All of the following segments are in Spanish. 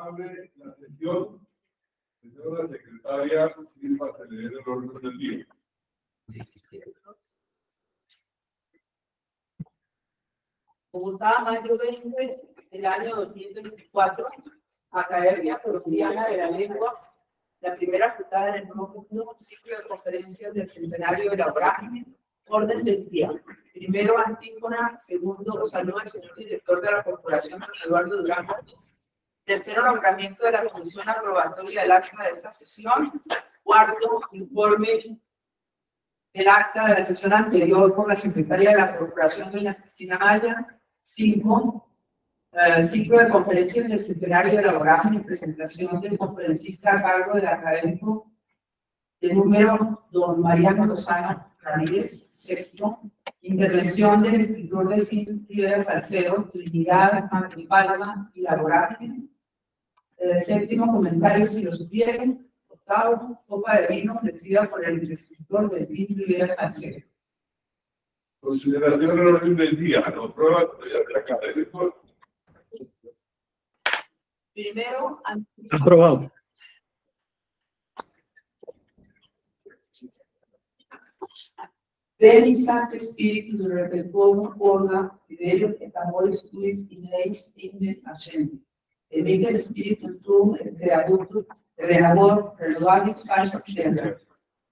abre la sesión. Señora secretaria, sirva a leer el orden del día. Bogotá, mayo 20 del año 2024, Academia Colombiana de la Lengua, la primera juntada del nuevo ciclo de conferencias del centenario de la Vorágine. Orden del día. Primero, antífona. Segundo, saludo al señor director de la Corporación, Eduardo Durán Gómez. Tercero, nombramiento de la comisión aprobatoria del acta de esta sesión. Cuarto, informe del acta de la sesión anterior por la secretaria de la Corporación, doña Cristina Maya. 5. Ciclo de conferencias del centenario de la Vorágine y presentación del conferencista a cargo del académico de número don Mariano Lozano Ramírez. 6. Intervención del escritor Delfín Rivera Salcedo, Trinidad, Antipalma y la Vorágine. 7. Comentarios si los sugieren. 8. Copa de vino ofrecida por el escritor Delfín Rivera Salcedo. Consideración del orden del día. ¿No prueba de académico? Primero, aprobado. Veni Sancte Spiritus Repertuum Orga Fidelio et Amoris Tuis in eis inde ascendi. Emitter Spiritum Tuum et Creator Renovador Renovabis Pars Terra.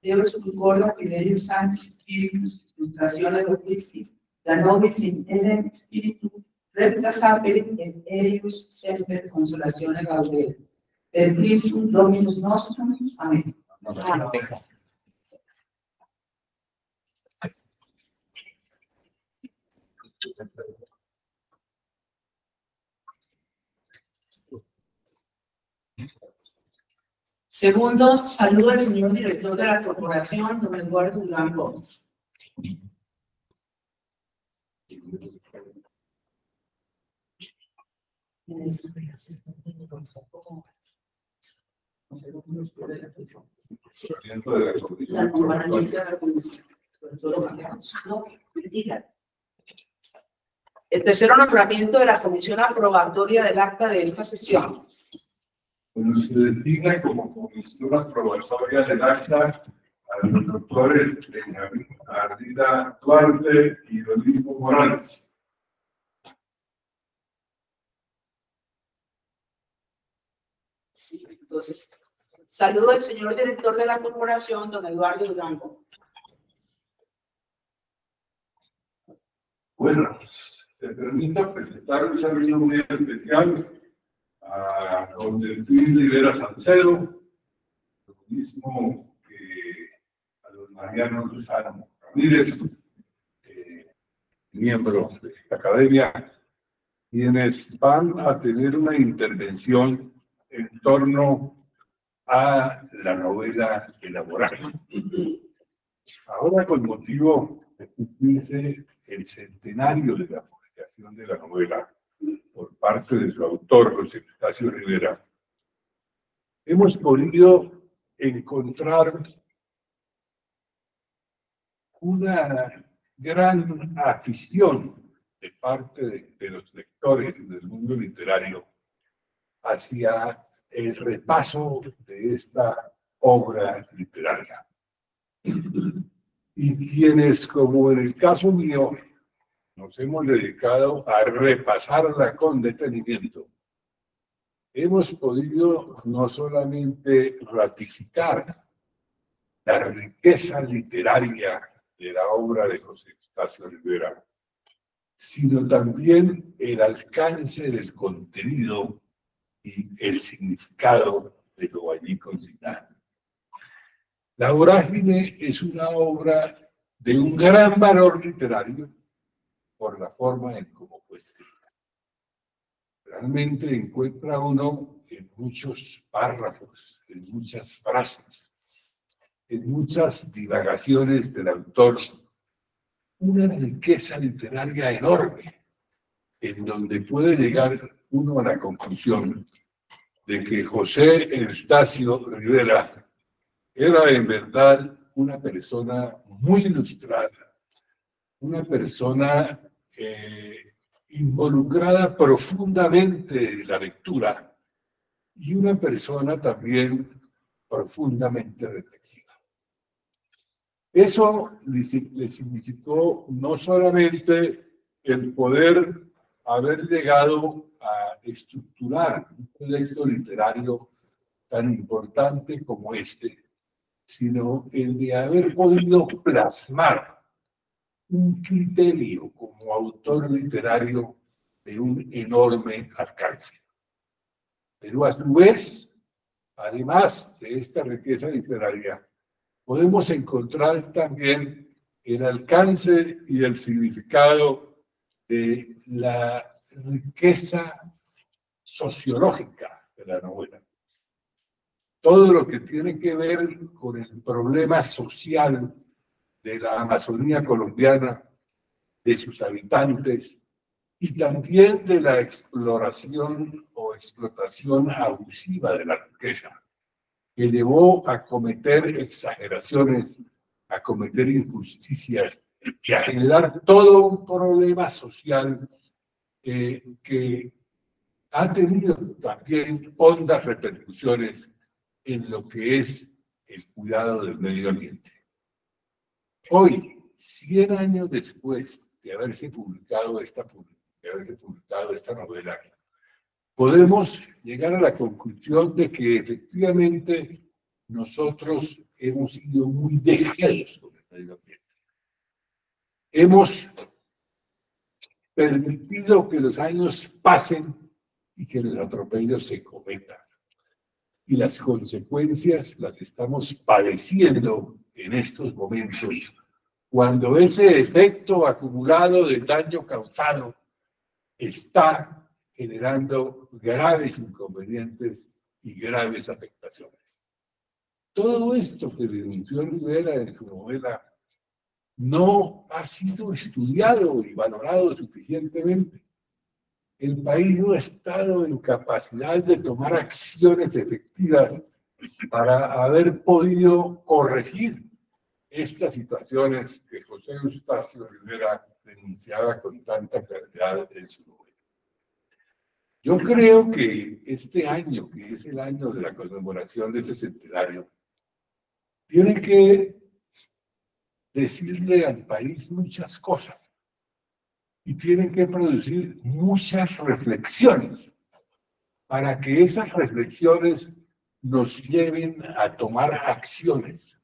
Deus concorda Fidelio Sanctis Spiritus Illustratione Christi, da nobis in ere Spiritu recta saperit et erius semper consolatione gaudere. Per Christum Dominus nostrum. Amén. Amén. Segundo, saludo al señor director de la corporación, don Eduardo Durán Gómez. El tercero, nombramiento de la comisión aprobatoria del acta de esta sesión. Bueno, se designa como comisión aprobatoria del acta a los doctores Ardila Duarte y Rodrigo Morales. Sí, entonces, saludo al señor director de la corporación, don Eduardo Durán Gómez. Bueno, te permito presentar un saludo muy especial a don Delfín Rivera Salcedo, lo mismo que a don Mariano Lozano Ramírez, miembro de la academia, quienes van a tener una intervención en torno a la novela de la Vorágine. Ahora, con motivo de cumplirse el centenario de la publicación de la novela por parte de su autor, José Eustacio Rivera, hemos podido encontrar una gran afición de parte de los lectores del mundo literario hacia el repaso de esta obra literaria. Y quienes, como en el caso mío, nos hemos dedicado a repasarla con detenimiento, hemos podido no solamente ratificar la riqueza literaria de la obra de José Eustacio Rivera, sino también el alcance del contenido y el significado de lo allí consignado. La Vorágine es una obra de un gran valor literario por la forma en cómo fue escrita. Realmente encuentra uno en muchos párrafos, en muchas frases, en muchas divagaciones del autor, una riqueza literaria enorme, en donde puede llegar uno a la conclusión de que José Eustacio Rivera era en verdad una persona muy ilustrada, una persona involucrada profundamente en la lectura y una persona también profundamente reflexiva. Eso le significó no solamente el poder haber llegado a estructurar un proyecto literario tan importante como este, sino el de haber podido plasmar un criterio como autor literario de un enorme alcance. Pero a su vez, además de esta riqueza literaria, podemos encontrar también el alcance y el significado de la riqueza sociológica de la novela. Todo lo que tiene que ver con el problema social de la Amazonía colombiana, de sus habitantes, y también de la exploración o explotación abusiva de la riqueza, que llevó a cometer exageraciones, a cometer injusticias y a generar todo un problema social que ha tenido también hondas repercusiones en lo que es el cuidado del medio ambiente. Hoy, 100 años después de haberse publicado esta novela, podemos llegar a la conclusión de que efectivamente nosotros hemos sido muy dejados con el medio ambiente. Hemos permitido que los años pasen y que los atropellos se cometan. Y las consecuencias las estamos padeciendo en estos momentos, cuando ese efecto acumulado de daño causado está generando graves inconvenientes y graves afectaciones. Todo esto que denunció Rivera en su novela no ha sido estudiado y valorado suficientemente. El país no ha estado en capacidad de tomar acciones efectivas para haber podido corregir estas situaciones que José Eustacio Rivera denunciaba con tanta claridad en su novela. Yo creo que este año, que es el año de la conmemoración de ese centenario, tiene que decirle al país muchas cosas y tiene que producir muchas reflexiones para que esas reflexiones nos lleven a tomar acciones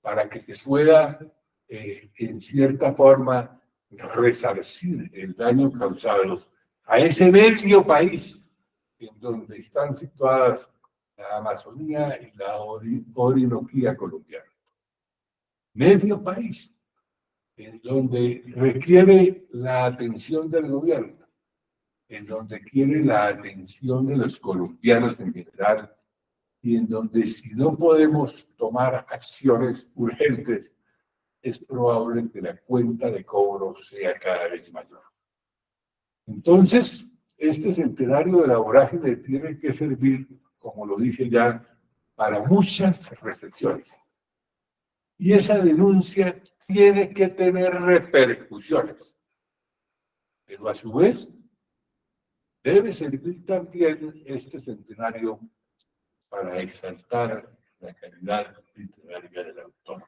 para que se pueda, en cierta forma, resarcir el daño causado a ese medio país en donde están situadas la Amazonía y la Orinoquía colombiana. Medio país en donde requiere la atención del gobierno, en donde quiere la atención de los colombianos en general, y en donde si no podemos tomar acciones urgentes, es probable que la cuenta de cobro sea cada vez mayor. Entonces, este centenario de la vorágine tiene que servir, como lo dije ya, para muchas reflexiones. Y esa denuncia tiene que tener repercusiones. Pero a su vez, debe servir también este centenario para exaltar la calidad literaria del autor.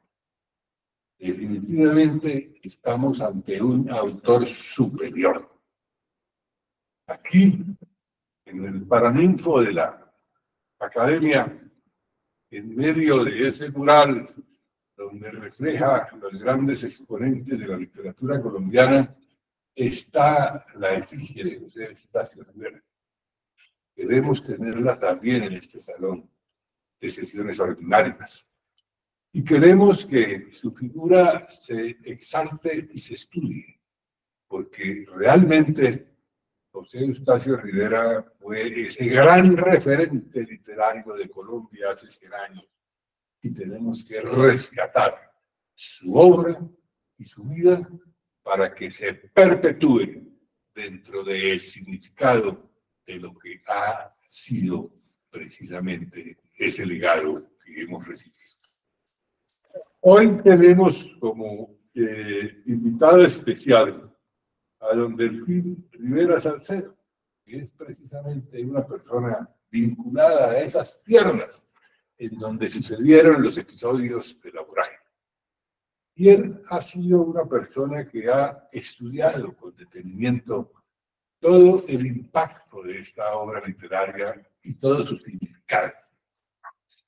Definitivamente estamos ante un autor superior. Aquí, en el Paraninfo de la Academia, en medio de ese mural donde refleja los grandes exponentes de la literatura colombiana, está la efigie de José Eustacio Rivera. Queremos tenerla también en este salón de sesiones ordinarias. Y queremos que su figura se exalte y se estudie, porque realmente José Eustacio Rivera fue ese gran referente literario de Colombia hace 100 años, y tenemos que rescatar su obra y su vida para que se perpetúe dentro del significado de lo que ha sido precisamente ese legado que hemos recibido. Hoy tenemos como invitado especial a don Delfín Rivera Salcedo, que es precisamente una persona vinculada a esas tierras en donde sucedieron los episodios de la vorágine. Y él ha sido una persona que ha estudiado con detenimiento todo el impacto de esta obra literaria y todo su significado.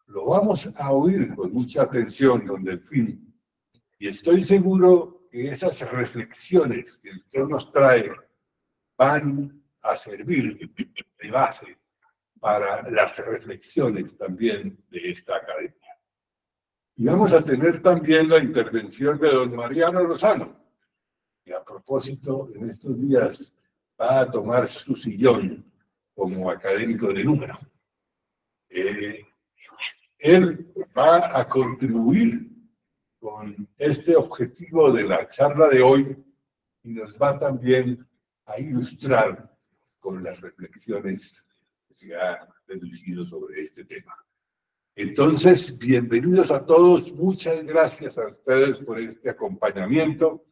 Lo vamos a oír con mucha atención, don Delfín, y estoy seguro que esas reflexiones que usted nos trae van a servir de base para las reflexiones también de esta academia. Y vamos a tener también la intervención de don Mariano Lozano, que a propósito en estos días va a tomar su sillón como académico de número. Él va a contribuir con este objetivo de la charla de hoy y nos va también a ilustrar con las reflexiones que se ha deducido sobre este tema. Entonces, bienvenidos a todos, muchas gracias a ustedes por este acompañamiento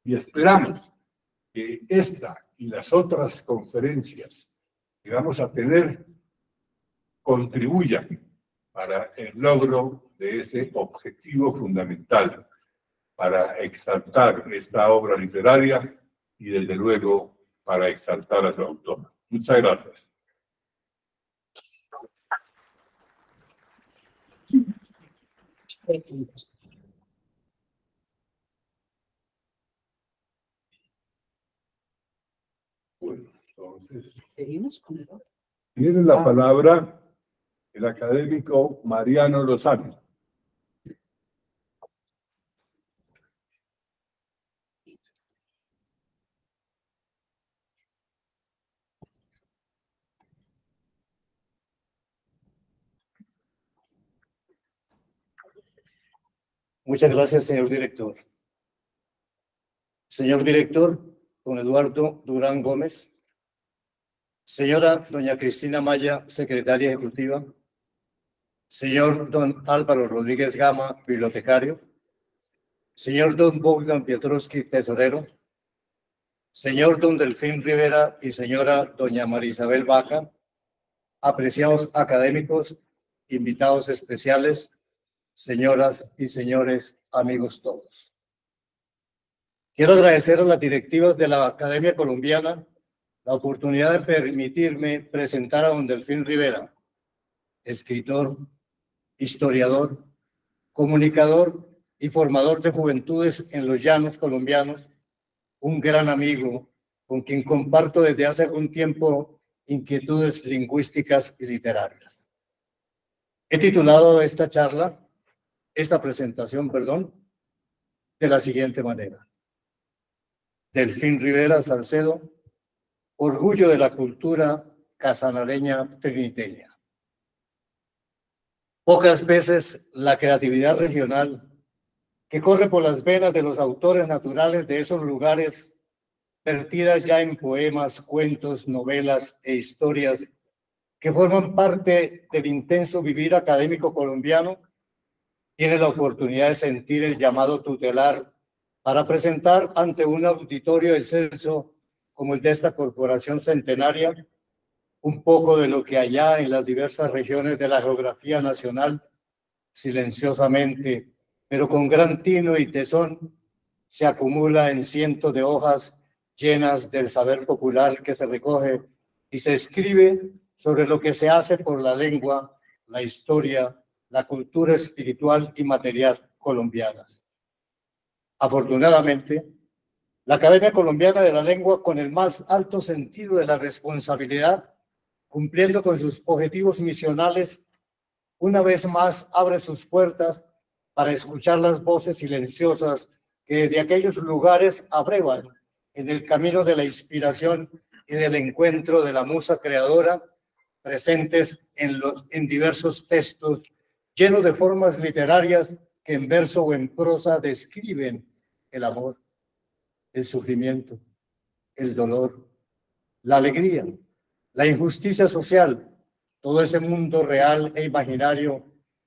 y esperamos que esta y las otras conferencias que vamos a tener contribuyan para el logro de ese objetivo fundamental, para exaltar esta obra literaria y desde luego para exaltar a su autor. Muchas gracias. Bueno, entonces, ¿Seguimos con el otro? tiene la palabra el académico Mariano Lozano. Muchas gracias, señor director. Señor director, don Eduardo Durán Gómez. Señora doña Cristina Maya, secretaria ejecutiva. Señor don Álvaro Rodríguez Gama, bibliotecario. Señor don Bogdan Piotrowski, tesorero. Señor don Delfín Rivera y señora doña María Isabel Vaca. Apreciados académicos, invitados especiales, señoras y señores, amigos todos. Quiero agradecer a las directivas de la Academia Colombiana la oportunidad de permitirme presentar a don Delfín Rivera, escritor, historiador, comunicador y formador de juventudes en los llanos colombianos, un gran amigo con quien comparto desde hace algún tiempo inquietudes lingüísticas y literarias. He titulado esta presentación, de la siguiente manera. Delfín Rivera Salcedo, orgullo de la cultura casanareña triniteña. Pocas veces la creatividad regional que corre por las venas de los autores naturales de esos lugares, vertidas ya en poemas, cuentos, novelas e historias que forman parte del intenso vivir académico colombiano, tiene la oportunidad de sentir el llamado tutelar para presentar ante un auditorio excelso como el de esta corporación centenaria, un poco de lo que allá en las diversas regiones de la geografía nacional, silenciosamente, pero con gran tino y tesón, se acumula en cientos de hojas llenas del saber popular que se recoge y se escribe sobre lo que se hace por la lengua, la historia, la cultura espiritual y material colombianas. Afortunadamente, la Academia Colombiana de la Lengua, con el más alto sentido de la responsabilidad, cumpliendo con sus objetivos misionales, una vez más abre sus puertas para escuchar las voces silenciosas que de aquellos lugares abrevan en el camino de la inspiración y del encuentro de la musa creadora, presentes en diversos textos llenos de formas literarias que en verso o en prosa describen el amor, el sufrimiento, el dolor, la alegría, la injusticia social, todo ese mundo real e imaginario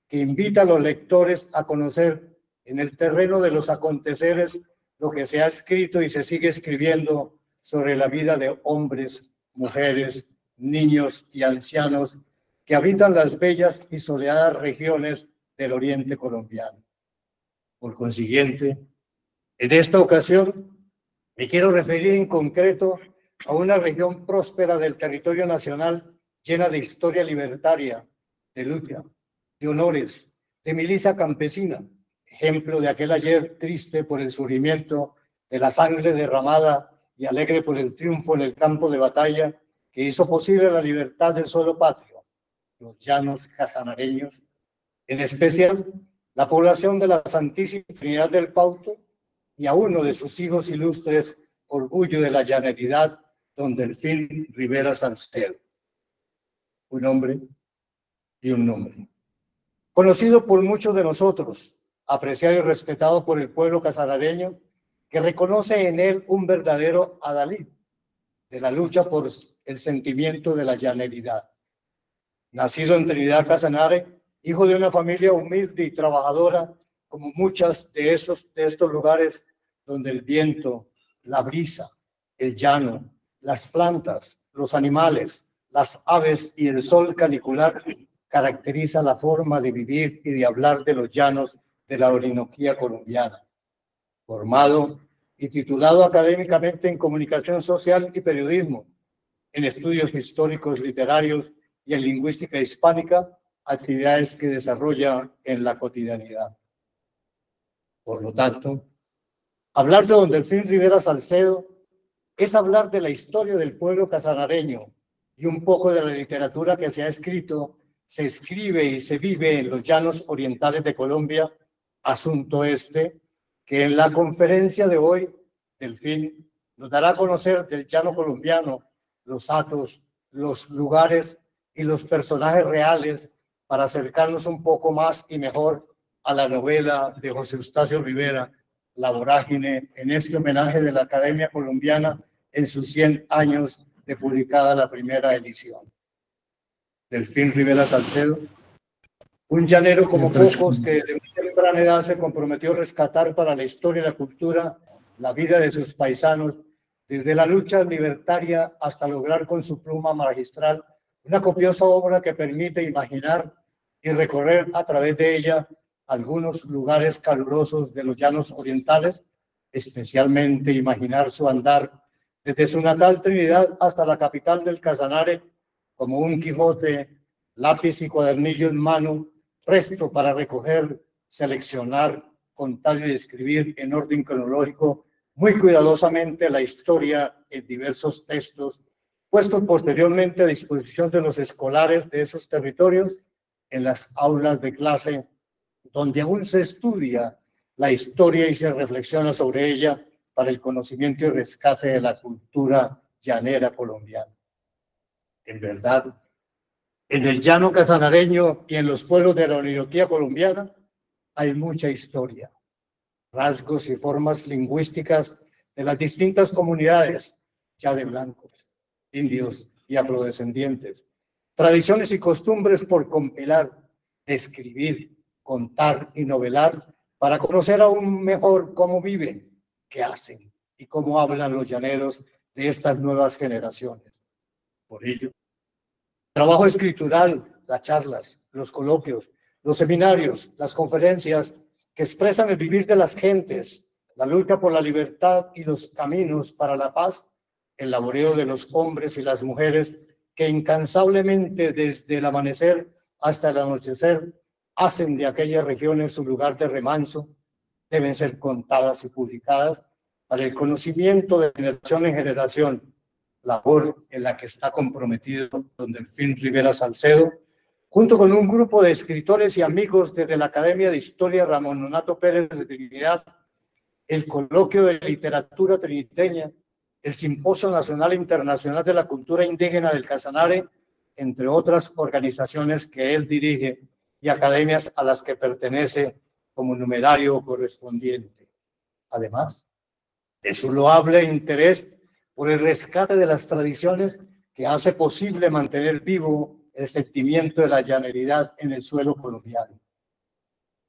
que invita a los lectores a conocer en el terreno de los aconteceres lo que se ha escrito y se sigue escribiendo sobre la vida de hombres, mujeres, niños y ancianos que habitan las bellas y soleadas regiones del oriente colombiano. Por consiguiente, en esta ocasión me quiero referir en concreto a una región próspera del territorio nacional llena de historia libertaria, de lucha, de honores, de milicia campesina, ejemplo de aquel ayer triste por el surgimiento de la sangre derramada y alegre por el triunfo en el campo de batalla que hizo posible la libertad del suelo patrio, los llanos casanareños, en especial la población de la Santísima Trinidad del Pauto y a uno de sus hijos ilustres, orgullo de la llaneridad, don Delfín Rivera Salcedo. Un hombre y un nombre. Conocido por muchos de nosotros, apreciado y respetado por el pueblo casanareño, que reconoce en él un verdadero adalid de la lucha por el sentimiento de la llaneridad. Nacido en Trinidad Casanare, hijo de una familia humilde y trabajadora, como muchas de estos lugares donde el viento, la brisa, el llano, las plantas, los animales, las aves y el sol canicular caracteriza la forma de vivir y de hablar de los llanos de la Orinoquía colombiana. Formado y titulado académicamente en Comunicación Social y Periodismo, en estudios históricos literarios y en lingüística hispánica, actividades que desarrolla en la cotidianidad. Por lo tanto, hablar de don Delfín Rivera Salcedo es hablar de la historia del pueblo casanareño y un poco de la literatura que se ha escrito, se escribe y se vive en los llanos orientales de Colombia, asunto este que en la conferencia de hoy, Delfín nos dará a conocer del llano colombiano, los atos, los lugares y los personajes reales para acercarnos un poco más y mejor a la novela de José Eustacio Rivera, La Vorágine, en este homenaje de la Academia Colombiana en sus 100 años de publicada la primera edición. Delfín Rivera Salcedo, un llanero como pocos que de muy temprana edad se comprometió a rescatar para la historia y la cultura la vida de sus paisanos, desde la lucha libertaria hasta lograr con su pluma magistral una copiosa obra que permite imaginar y recorrer a través de ella algunos lugares calurosos de los llanos orientales, especialmente imaginar su andar desde su natal Trinidad hasta la capital del Casanare, como un Quijote, lápiz y cuadernillo en mano, presto para recoger, seleccionar, contar y describir en orden cronológico muy cuidadosamente la historia en diversos textos, puestos posteriormente a disposición de los escolares de esos territorios en las aulas de clase, donde aún se estudia la historia y se reflexiona sobre ella para el conocimiento y rescate de la cultura llanera colombiana. En verdad, en el llano casanareño y en los pueblos de la Orinoquía colombiana hay mucha historia, rasgos y formas lingüísticas de las distintas comunidades, ya de blancos, indios y afrodescendientes, tradiciones y costumbres por compilar, escribir, contar y novelar para conocer aún mejor cómo viven, qué hacen y cómo hablan los llaneros de estas nuevas generaciones. Por ello, el trabajo escritural, las charlas, los coloquios, los seminarios, las conferencias que expresan el vivir de las gentes, la lucha por la libertad y los caminos para la paz, el laboreo de los hombres y las mujeres que incansablemente desde el amanecer hasta el anochecer hacen de aquellas regiones su lugar de remanso, deben ser contadas y publicadas para el conocimiento de generación en generación, labor en la que está comprometido don Delfín Rivera Salcedo, junto con un grupo de escritores y amigos desde la Academia de Historia Ramón Nonato Pérez de Trinidad, el Coloquio de Literatura Triniteña, el Simposio Nacional e Internacional de la Cultura Indígena del Casanare, entre otras organizaciones que él dirige y academias a las que pertenece como numerario correspondiente. Además de su loable interés por el rescate de las tradiciones que hace posible mantener vivo el sentimiento de la llaneridad en el suelo colombiano.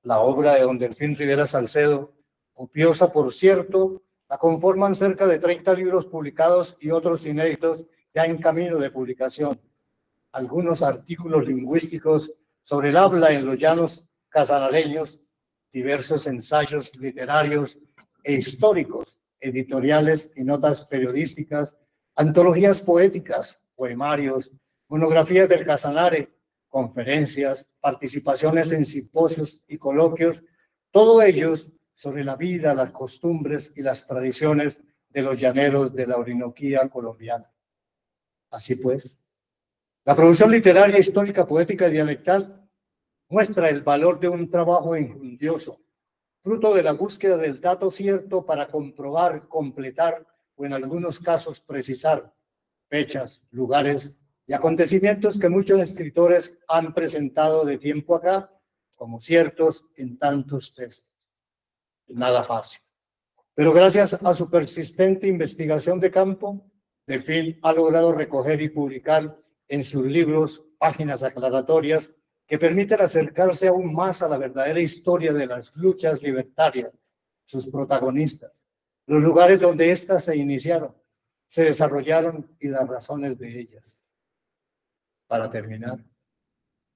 La obra de don Delfín Rivera Salcedo, copiosa por cierto, la conforman cerca de 30 libros publicados y otros inéditos ya en camino de publicación, algunos artículos lingüísticos sobre el habla en los llanos casanareños, diversos ensayos literarios e históricos, editoriales y notas periodísticas, antologías poéticas, poemarios, monografías del Casanare, conferencias, participaciones en simposios y coloquios, todos ellos sobre la vida, las costumbres y las tradiciones de los llaneros de la Orinoquía colombiana. Así pues, la producción literaria, histórica, poética y dialectal muestra el valor de un trabajo enjundioso, fruto de la búsqueda del dato cierto para comprobar, completar o en algunos casos precisar fechas, lugares y acontecimientos que muchos escritores han presentado de tiempo acá como ciertos en tantos textos. Nada fácil. Pero gracias a su persistente investigación de campo, Delfín ha logrado recoger y publicar en sus libros páginas aclaratorias que permiten acercarse aún más a la verdadera historia de las luchas libertarias, sus protagonistas, los lugares donde éstas se iniciaron, se desarrollaron y las razones de ellas. Para terminar,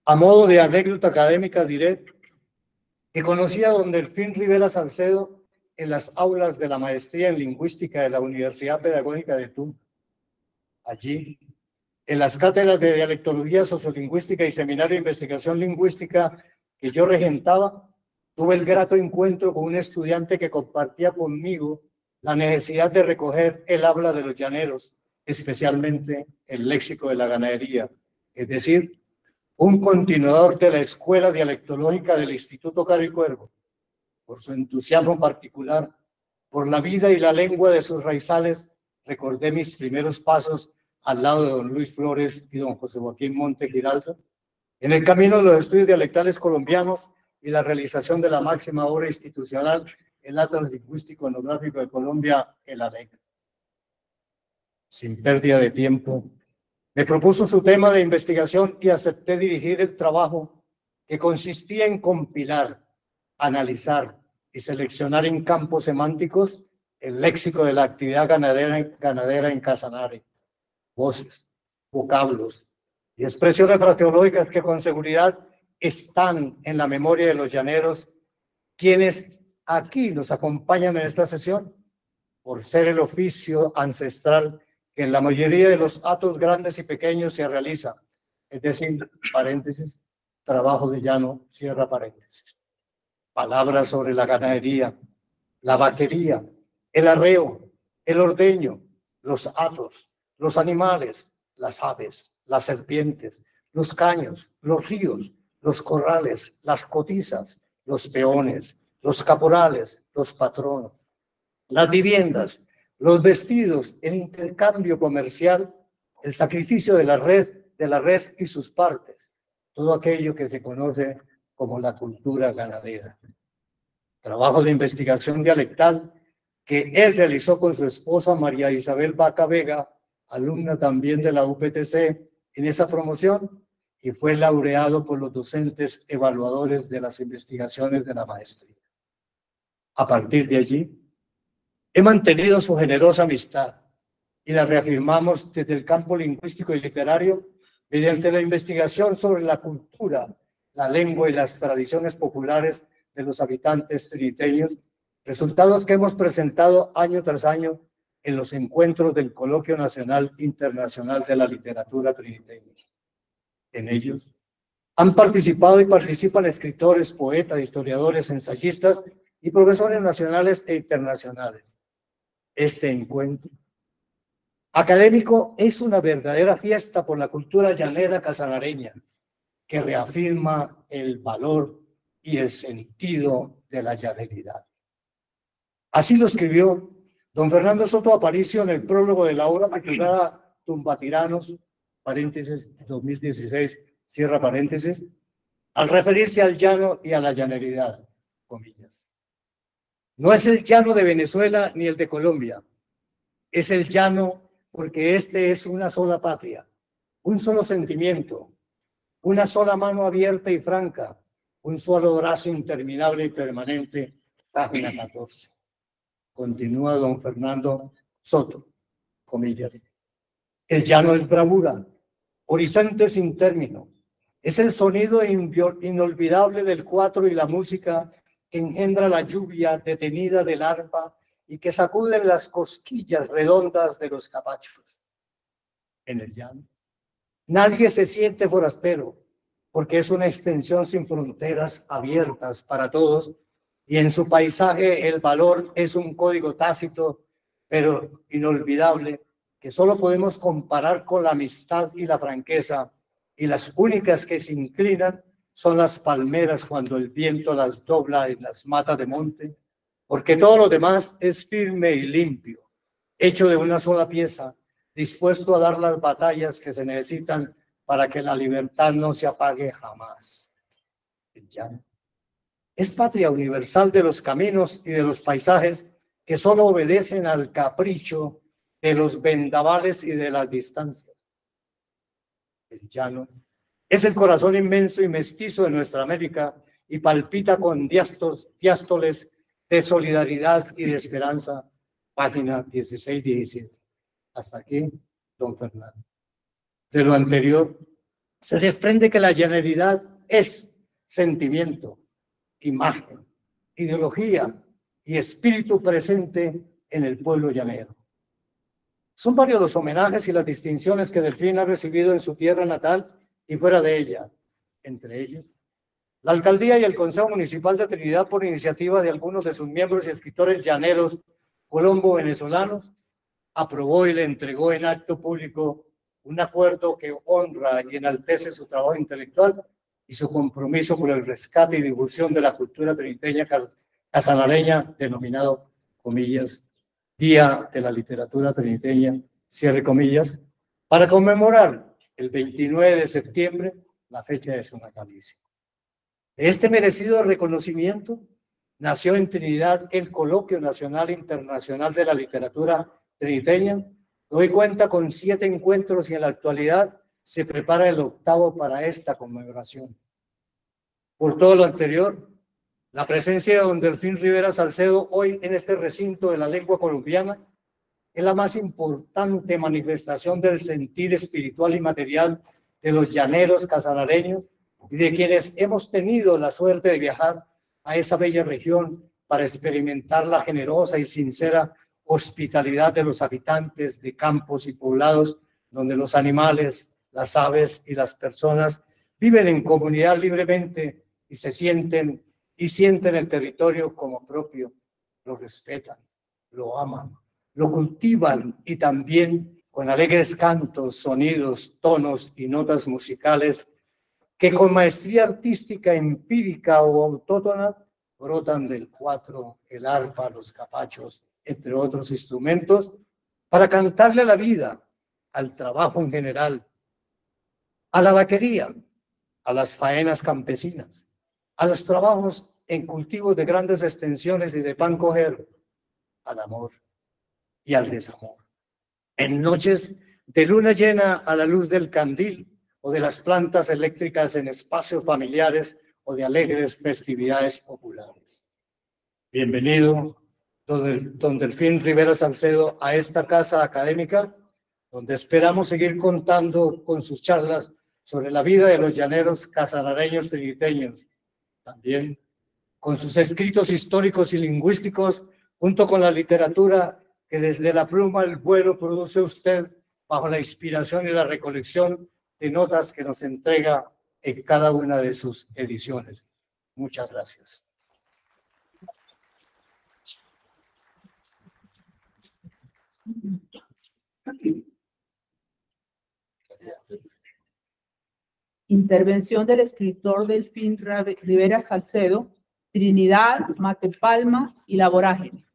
a modo de anécdota académica diré que conocí a don Delfín Rivera Salcedo en las aulas de la maestría en lingüística de la Universidad Pedagógica de Tunja. Allí, en las cátedras de dialectología sociolingüística y seminario de investigación lingüística que yo regentaba, tuve el grato encuentro con un estudiante que compartía conmigo la necesidad de recoger el habla de los llaneros, especialmente el léxico de la ganadería, es decir, un continuador de la Escuela Dialectológica del Instituto Caro y Cuervo, por su entusiasmo particular, por la vida y la lengua de sus raizales, recordé mis primeros pasos al lado de don Luis Flores y don José Joaquín Monte Giraldo, en el camino de los estudios dialectales colombianos y la realización de la máxima obra institucional, el Atlas Lingüístico Etnográfico de Colombia, el ALEC. Sin pérdida de tiempo, me propuso su tema de investigación y acepté dirigir el trabajo que consistía en compilar, analizar y seleccionar en campos semánticos el léxico de la actividad ganadera en Casanare, voces, vocablos y expresiones fraseológicas que con seguridad están en la memoria de los llaneros, quienes aquí nos acompañan en esta sesión, por ser el oficio ancestral que en la mayoría de los atos grandes y pequeños se realiza, es decir, paréntesis, trabajo de llano, cierra paréntesis. Palabras sobre la ganadería, la vaquería, el arreo, el ordeño, los atos, los animales, las aves, las serpientes, los caños, los ríos, los corrales, las cotizas, los peones, los caporales, los patronos, las viviendas, los vestidos, el intercambio comercial, el sacrificio de la res y sus partes, todo aquello que se conoce como la cultura ganadera. Trabajo de investigación dialectal que él realizó con su esposa María Isabel Vaca Vega, alumna también de la UPTC en esa promoción, y fue laureado por los docentes evaluadores de las investigaciones de la maestría. A partir de allí, he mantenido su generosa amistad y la reafirmamos desde el campo lingüístico y literario mediante la investigación sobre la cultura, la lengua y las tradiciones populares de los habitantes triniteños, resultados que hemos presentado año tras año en los encuentros del Coloquio Nacional Internacional de la Literatura Triniteña. En ellos han participado y participan escritores, poetas, historiadores, ensayistas y profesores nacionales e internacionales. Este encuentro académico es una verdadera fiesta por la cultura llanera casanareña, que reafirma el valor y el sentido de la llaneridad. Así lo escribió don Fernando Soto Aparicio en el prólogo de la obra titulada Tumbatiranos, paréntesis, 2016, cierra paréntesis, al referirse al llano y a la llaneridad, comillas. No es el llano de Venezuela ni el de Colombia, es el llano porque este es una sola patria, un solo sentimiento, una sola mano abierta y franca, un solo brazo interminable y permanente, página 14. Continúa don Fernando Soto, comillas. El llano es bravura, horizonte sin término. Es el sonido inolvidable del cuatro y la música que engendra la lluvia detenida del arpa y que sacuden las cosquillas redondas de los capachos. En el llano, nadie se siente forastero, porque es una extensión sin fronteras abiertas para todos, y en su paisaje el valor es un código tácito, pero inolvidable, que solo podemos comparar con la amistad y la franqueza, y las únicas que se inclinan son las palmeras cuando el viento las dobla en las matas de monte, porque todo lo demás es firme y limpio, hecho de una sola pieza, dispuesto a dar las batallas que se necesitan para que la libertad no se apague jamás. El llano es patria universal de los caminos y de los paisajes que solo obedecen al capricho de los vendavales y de las distancias. El llano es el corazón inmenso y mestizo de nuestra América y palpita con diástoles de solidaridad y de esperanza. Página 16-17. Hasta aquí, don Fernando. De lo anterior, se desprende que la llaneridad es sentimiento, imagen, ideología y espíritu presente en el pueblo llanero. Son varios los homenajes y las distinciones que Delfín ha recibido en su tierra natal y fuera de ella, entre ellos la alcaldía y el Consejo Municipal de Trinidad, por iniciativa de algunos de sus miembros y escritores llaneros colombo-venezolanos, aprobó y le entregó en acto público un acuerdo que honra y enaltece su trabajo intelectual y su compromiso por el rescate y difusión de la cultura triniteña casanareña, denominado, comillas, Día de la Literatura Triniteña, cierre comillas, para conmemorar el 29 de septiembre, la fecha de su natalicio. Este merecido reconocimiento nació en Trinidad el Coloquio Nacional Internacional de la Literatura Triniteña. Hoy cuenta con 7 encuentros y en la actualidad se prepara el 8º para esta conmemoración. Por todo lo anterior, la presencia de don Delfín Rivera Salcedo hoy en este recinto de la lengua colombiana es la más importante manifestación del sentir espiritual y material de los llaneros casanareños y de quienes hemos tenido la suerte de viajar a esa bella región para experimentar la generosa y sincera hospitalidad de los habitantes de campos y poblados donde los animales, las aves y las personas viven en comunidad libremente y sienten el territorio como propio, lo respetan, lo aman, lo cultivan y también con alegres cantos, sonidos, tonos y notas musicales que con maestría artística empírica o autótona brotan del cuatro, el arpa, los capachos, entre otros instrumentos, para cantarle a la vida, al trabajo en general, a la vaquería, a las faenas campesinas, a los trabajos en cultivos de grandes extensiones y de pan coger, al amor y al desamor. En noches de luna llena a la luz del candil o de las plantas eléctricas en espacios familiares o de alegres festividades populares. Bienvenido, don Delfín Rivera Salcedo, a esta casa académica, donde esperamos seguir contando con sus charlas sobre la vida de los llaneros casanareños triniteños, también con sus escritos históricos y lingüísticos, junto con la literatura que desde la pluma al vuelo produce usted bajo la inspiración y la recolección de notas que nos entrega en cada una de sus ediciones. Muchas gracias. Intervención del escritor Delfín Rivera Salcedo, Trinidad, Matepalma y La Vorágine.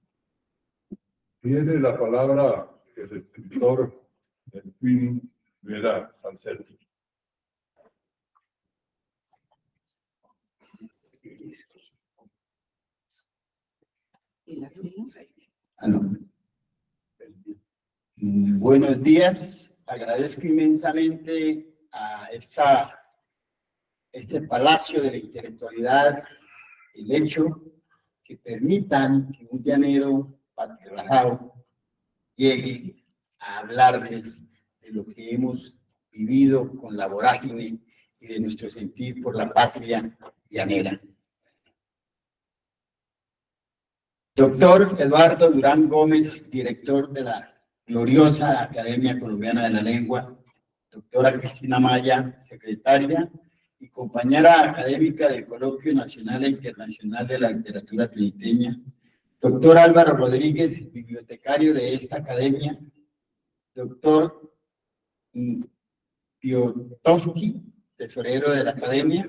Tiene la palabra el escritor Delfín Rivera Salcedo. Buenos días, agradezco inmensamente a este Palacio de la Intelectualidad el hecho que permitan que un llanero patriarcado llegue a hablarles de lo que hemos vivido con la vorágine y de nuestro sentir por la patria llanera. Doctor Eduardo Durán Gómez, director de la gloriosa Academia Colombiana de la Lengua. Doctora Cristina Maya, secretaria y compañera académica del Coloquio Nacional e Internacional de la Literatura Triniteña. Doctor Álvaro Rodríguez, bibliotecario de esta academia. Doctor Piotowski, tesorero de la academia.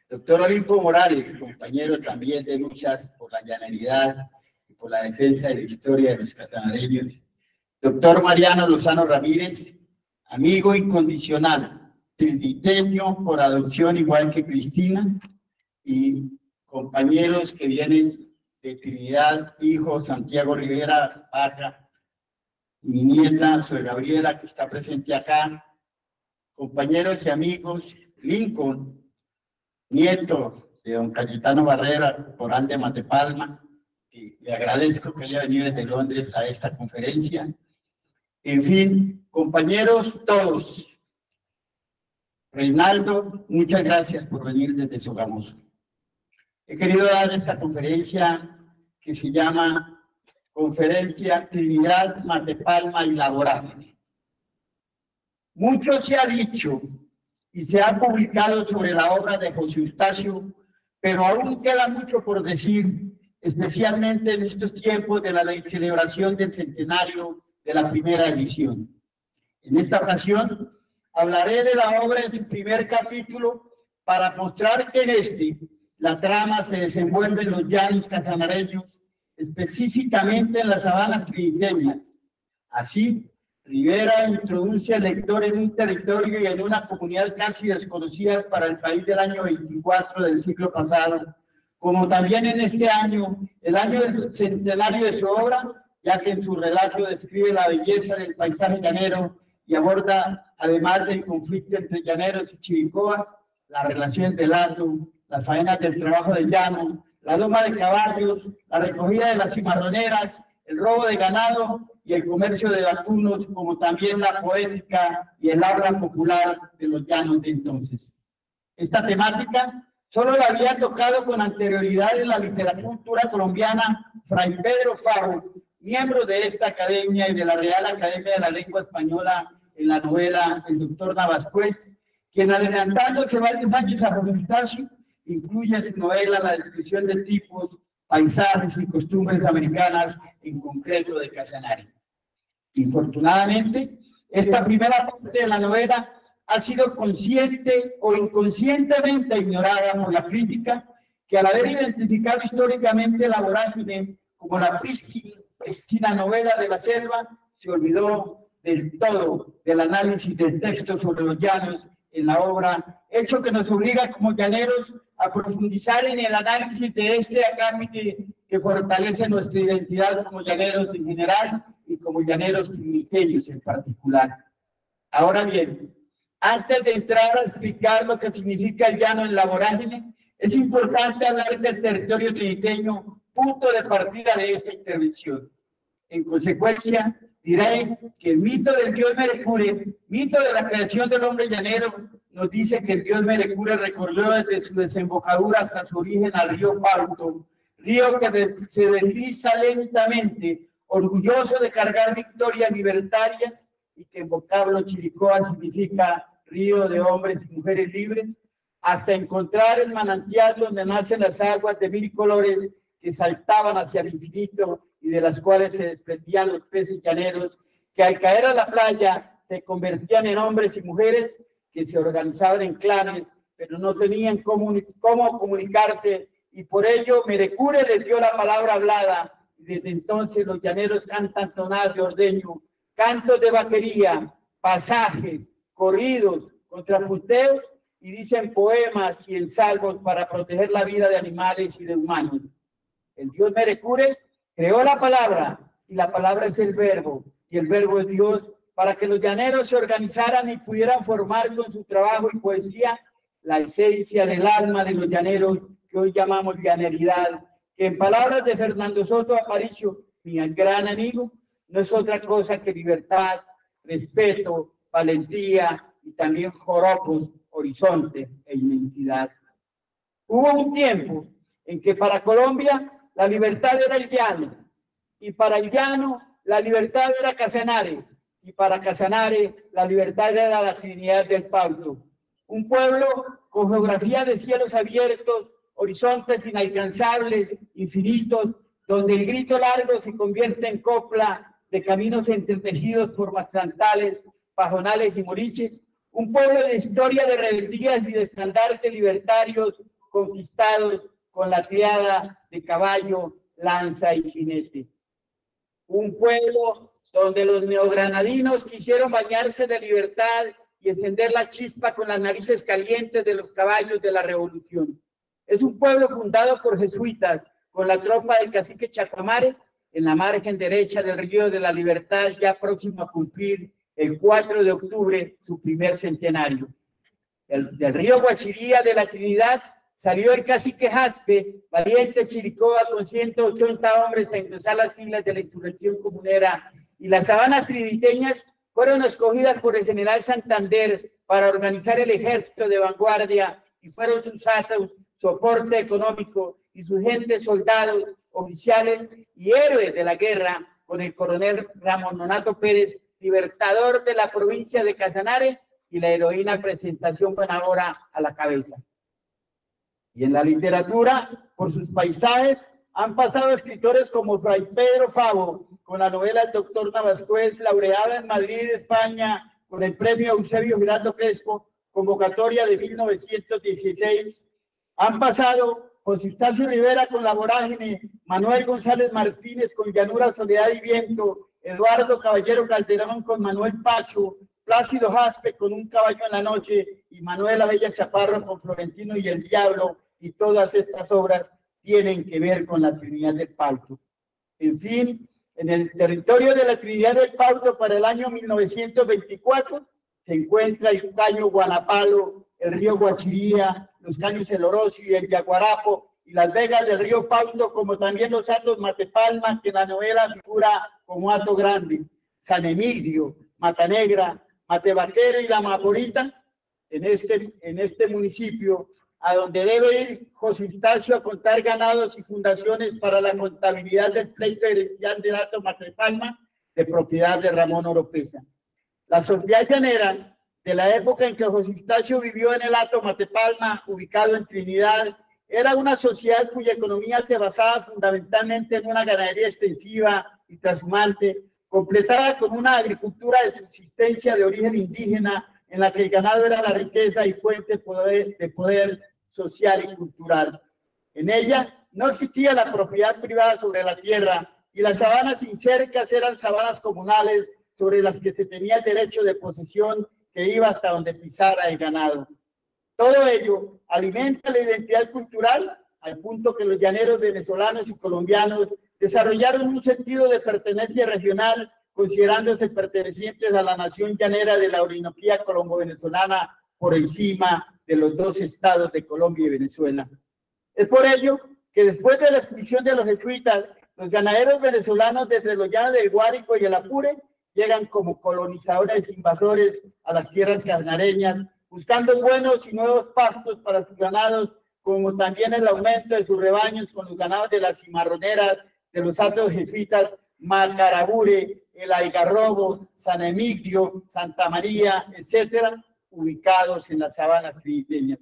Doctor Olimpo Morales, compañero también de luchas por la llaneridad y por la defensa de la historia de los casanareños. Doctor Mariano Lozano Ramírez, amigo incondicional, triniteño por adopción igual que Cristina, y compañeros que vienen de Trinidad, hijo Santiago Rivera Vaca, mi nieta Soy Gabriela, que está presente acá, compañeros y amigos, Lincoln, nieto de don Cayetano Barrera, corporal de Matepalma, que le agradezco que haya venido desde Londres a esta conferencia. En fin, compañeros todos, Reinaldo, muchas gracias por venir desde Sogamoso. He querido dar esta conferencia que se llama Conferencia Trinidad, Matepalma y la Vorágine. Mucho se ha dicho y se ha publicado sobre la obra de José Eustacio, pero aún queda mucho por decir, especialmente en estos tiempos de la celebración del centenario de la primera edición. En esta ocasión hablaré de la obra en su primer capítulo para mostrar que en este la trama se desenvuelve en los llanos casanareños, específicamente en las sabanas triniteñas. Así, Rivera introduce al lector en un territorio y en una comunidad casi desconocidas para el país del año 24 del siglo pasado, como también en este año, el año del centenario de su obra, ya que en su relato describe la belleza del paisaje llanero y aborda, además del conflicto entre llaneros y chiricoas, la relación del hato, las faenas del trabajo del llano, la doma de caballos, la recogida de las cimarroneras, el robo de ganado y el comercio de vacunos, como también la poética y el habla popular de los llanos de entonces. Esta temática solo la había tocado con anterioridad en la literatura colombiana Fray Pedro Faro, miembro de esta academia y de la Real Academia de la Lengua Española, en la novela El Doctor Navascués, quien adelantándose varios años a José Eustacio, incluye en su novela la descripción de tipos, paisajes y costumbres americanas, en concreto de Casanare. Infortunadamente, esta primera parte de la novela ha sido consciente o inconscientemente ignorada por la crítica, que al haber identificado históricamente la vorágine como la prístina novela de la selva, se olvidó del todo del análisis del texto sobre los llanos en la obra, hecho que nos obliga como llaneros a profundizar en el análisis de este acápite que fortalece nuestra identidad como llaneros en general y como llaneros triniteños en particular. Ahora bien, antes de entrar a explicar lo que significa el llano en la vorágine, es importante hablar del territorio triniteño, punto de partida de esta intervención. En consecuencia, diré que el mito del dios Merecure, mito de la creación del hombre llanero, nos dice que el dios Merecure recorrió desde su desembocadura hasta su origen al río Pauto, río que se desliza lentamente, orgulloso de cargar victorias libertarias, y que en vocablo chiricoa significa río de hombres y mujeres libres, hasta encontrar el manantial donde nacen las aguas de 1000 colores que saltaban hacia el infinito y de las cuales se desprendían los peces llaneros, que al caer a la playa se convertían en hombres y mujeres que se organizaban en clanes, pero no tenían cómo comunicarse, y por ello Merecure les dio la palabra hablada, y desde entonces los llaneros cantan tonadas de ordeño, cantos de vaquería, pasajes, corridos, contrapunteos, y dicen poemas y ensalmos para proteger la vida de animales y de humanos. El dios Merecure creó la palabra, y la palabra es el verbo, y el verbo es Dios, para que los llaneros se organizaran y pudieran formar con su trabajo y poesía la esencia del alma de los llaneros, que hoy llamamos llaneridad, que en palabras de Fernando Soto Aparicio, mi gran amigo, no es otra cosa que libertad, respeto, valentía y también joropos, horizonte e inmensidad. Hubo un tiempo en que para Colombia la libertad era el llano, y para el llano la libertad era Casanare, y para Casanare la libertad era la Trinidad del Pauto. Un pueblo con geografía de cielos abiertos, horizontes inalcanzables, infinitos, donde el grito largo se convierte en copla de caminos entretejidos por mastrantales, pajonales y moriches. Un pueblo de historia de rebeldías y de estandartes libertarios conquistados con la triada de caballo, lanza y jinete. Un pueblo donde los neogranadinos quisieron bañarse de libertad y encender la chispa con las narices calientes de los caballos de la revolución. Es un pueblo fundado por jesuitas con la tropa del cacique Chacamare en la margen derecha del Río de la Libertad, ya próximo a cumplir el 4 de octubre su primer centenario. Del río Guachiría de la Trinidad salió el cacique Jaspe, valiente Chiricoba, con 180 hombres a engrosar las filas de la insurrección comunera, y las sabanas triniteñas fueron escogidas por el general Santander para organizar el ejército de vanguardia, y fueron sus atos, soporte económico, y sus gentes, soldados, oficiales y héroes de la guerra, con el coronel Ramón Nonato Pérez, libertador de la provincia de Casanare, y la heroína Presentación Buenahora a la cabeza. Y en la literatura, por sus paisajes, han pasado escritores como Fray Pedro Favo, con la novela El Doctor Navascués, laureada en Madrid, España, con el premio Eusebio Giraldo Crespo, convocatoria de 1916. Han pasado José Eustacio Rivera con La Vorágine, Manuel González Martínez con Llanura, Soledad y Viento, Eduardo Caballero Calderón con Manuel Pacho, Plácido Jaspe con Un caballo en la noche, y Manuel Abella Chaparro con Florentino y el Diablo, y todas estas obras tienen que ver con la Trinidad del Pauto. En fin, en el territorio de la Trinidad del Pauto para el año 1924 se encuentra el caño Guanapalo, el río Guachiría, los caños El Orocio y el Yaguarapo, y las vegas del río Pauto, como también los hatos Matepalma, que en la novela figura como hato grande, San Emidio, Mata Negra, Matevaquero y La Maporita, en este municipio, a donde debe ir José Eustacio a contar ganados y fundaciones para la contabilidad del pleito herencial del hato Matepalma, de propiedad de Ramón Oropesa. La sociedad llanera de la época en que José Eustacio vivió en el hato Matepalma, ubicado en Trinidad, era una sociedad cuya economía se basaba fundamentalmente en una ganadería extensiva y trashumante, completada con una agricultura de subsistencia de origen indígena, en la que el ganado era la riqueza y fuente de poder social y cultural. En ella no existía la propiedad privada sobre la tierra, y las sabanas sin cercas eran sabanas comunales sobre las que se tenía el derecho de posesión que iba hasta donde pisara el ganado. Todo ello alimenta la identidad cultural, al punto que los llaneros venezolanos y colombianos desarrollaron un sentido de pertenencia regional, considerándose pertenecientes a la nación llanera de la Orinoquía colombo-venezolana por encima de los dos estados de Colombia y Venezuela. Es por ello que después de la expulsión de los jesuitas, los ganaderos venezolanos desde los llanos del Guárico y el Apure llegan como colonizadores invasores a las tierras casnareñas, buscando buenos y nuevos pastos para sus ganados, como también el aumento de sus rebaños con los ganados de las cimarroneras, de los hatos jesuitas Macarabure, el Algarrobo, San Emidio, Santa María, etcétera, ubicados en las sabanas triniteñas.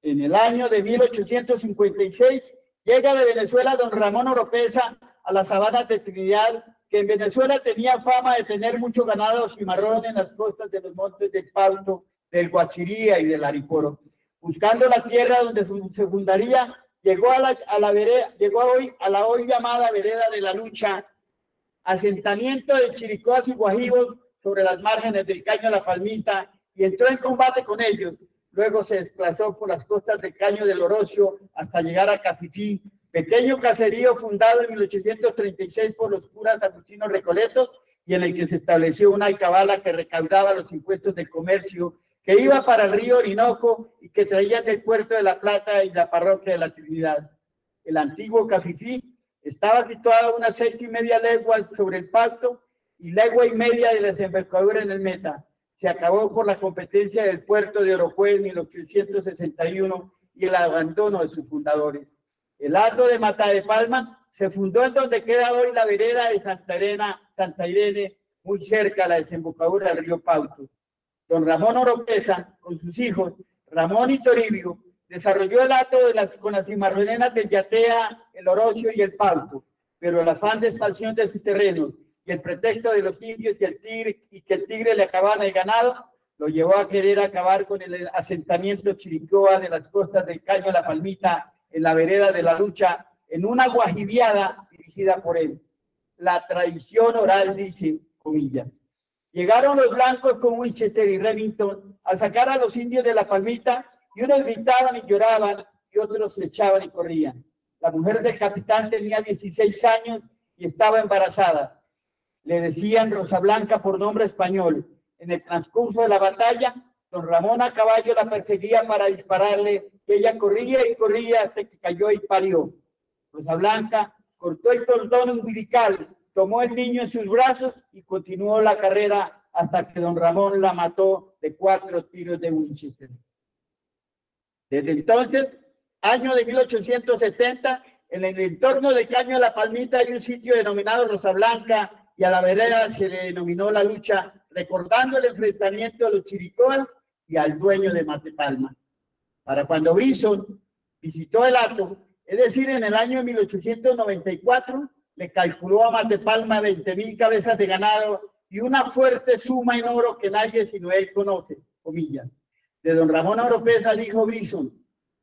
En el año de 1856 llega de Venezuela don Ramón Oropesa a las sabanas de Trinidad, que en Venezuela tenía fama de tener mucho ganado cimarrón en las costas de los montes del Pauto, del Guachiría y del Ariporo. Buscando la tierra donde se fundaría, llegó a la hoy llamada Vereda de la Lucha, asentamiento de chiricoas y guajivos sobre las márgenes del Caño La Palmita, y entró en combate con ellos. Luego se desplazó por las costas del Caño del Orocio hasta llegar a Cafifí, pequeño caserío fundado en 1836 por los curas agustinos recoletos, y en el que se estableció una alcabala que recaudaba los impuestos del comercio que iba para el río Orinoco y que traía del puerto de La Plata y la parroquia de la Trinidad. El antiguo Cafifí estaba situado a unas 6,5 leguas sobre el Pauto y legua y media de la desembocadura en el Meta. se acabó por la competencia del puerto de Oropué en 1861 y el abandono de sus fundadores. El hato de Matadepalma se fundó en donde queda hoy la vereda de Santa Irene, muy cerca a la desembocadura del río Pauto. Don Ramón Oropesa, con sus hijos, Ramón y Toribio, desarrolló el hato con las cimarroneras del Yatea, el Orocio y el Pauto, pero el afán de expansión de sus terrenos y el pretexto de los indios y que el tigre le acababan el ganado, lo llevó a querer acabar con el asentamiento chiricoa de las costas del Caño de la Palmita en la vereda de la Lucha, en una guajibiada dirigida por él. La tradición oral dice, comillas, llegaron los blancos con Winchester y Remington a sacar a los indios de la Palmita y unos gritaban y lloraban y otros se echaban y corrían. La mujer del capitán tenía 16 años y estaba embarazada. Le decían Rosa Blanca por nombre español. En el transcurso de la batalla, don Ramón a caballo la perseguía para dispararle, que ella corría y corría hasta que cayó y parió. Rosa Blanca cortó el cordón umbilical, tomó el niño en sus brazos y continuó la carrera hasta que don Ramón la mató de 4 tiros de Winchester. Desde entonces, año de 1870, en el entorno de Caño de la Palmita hay un sitio denominado Rosa Blanca y a la vereda se le denominó La Lucha, recordando el enfrentamiento de los chiricoas y al dueño de Matepalma. Para cuando Brisson visitó el hato, es decir, en el año 1894, le calculó a Matepalma 20,000 cabezas de ganado y una fuerte suma en oro que nadie sino él conoce, comillas. De don Ramón Oropesa dijo Brisson,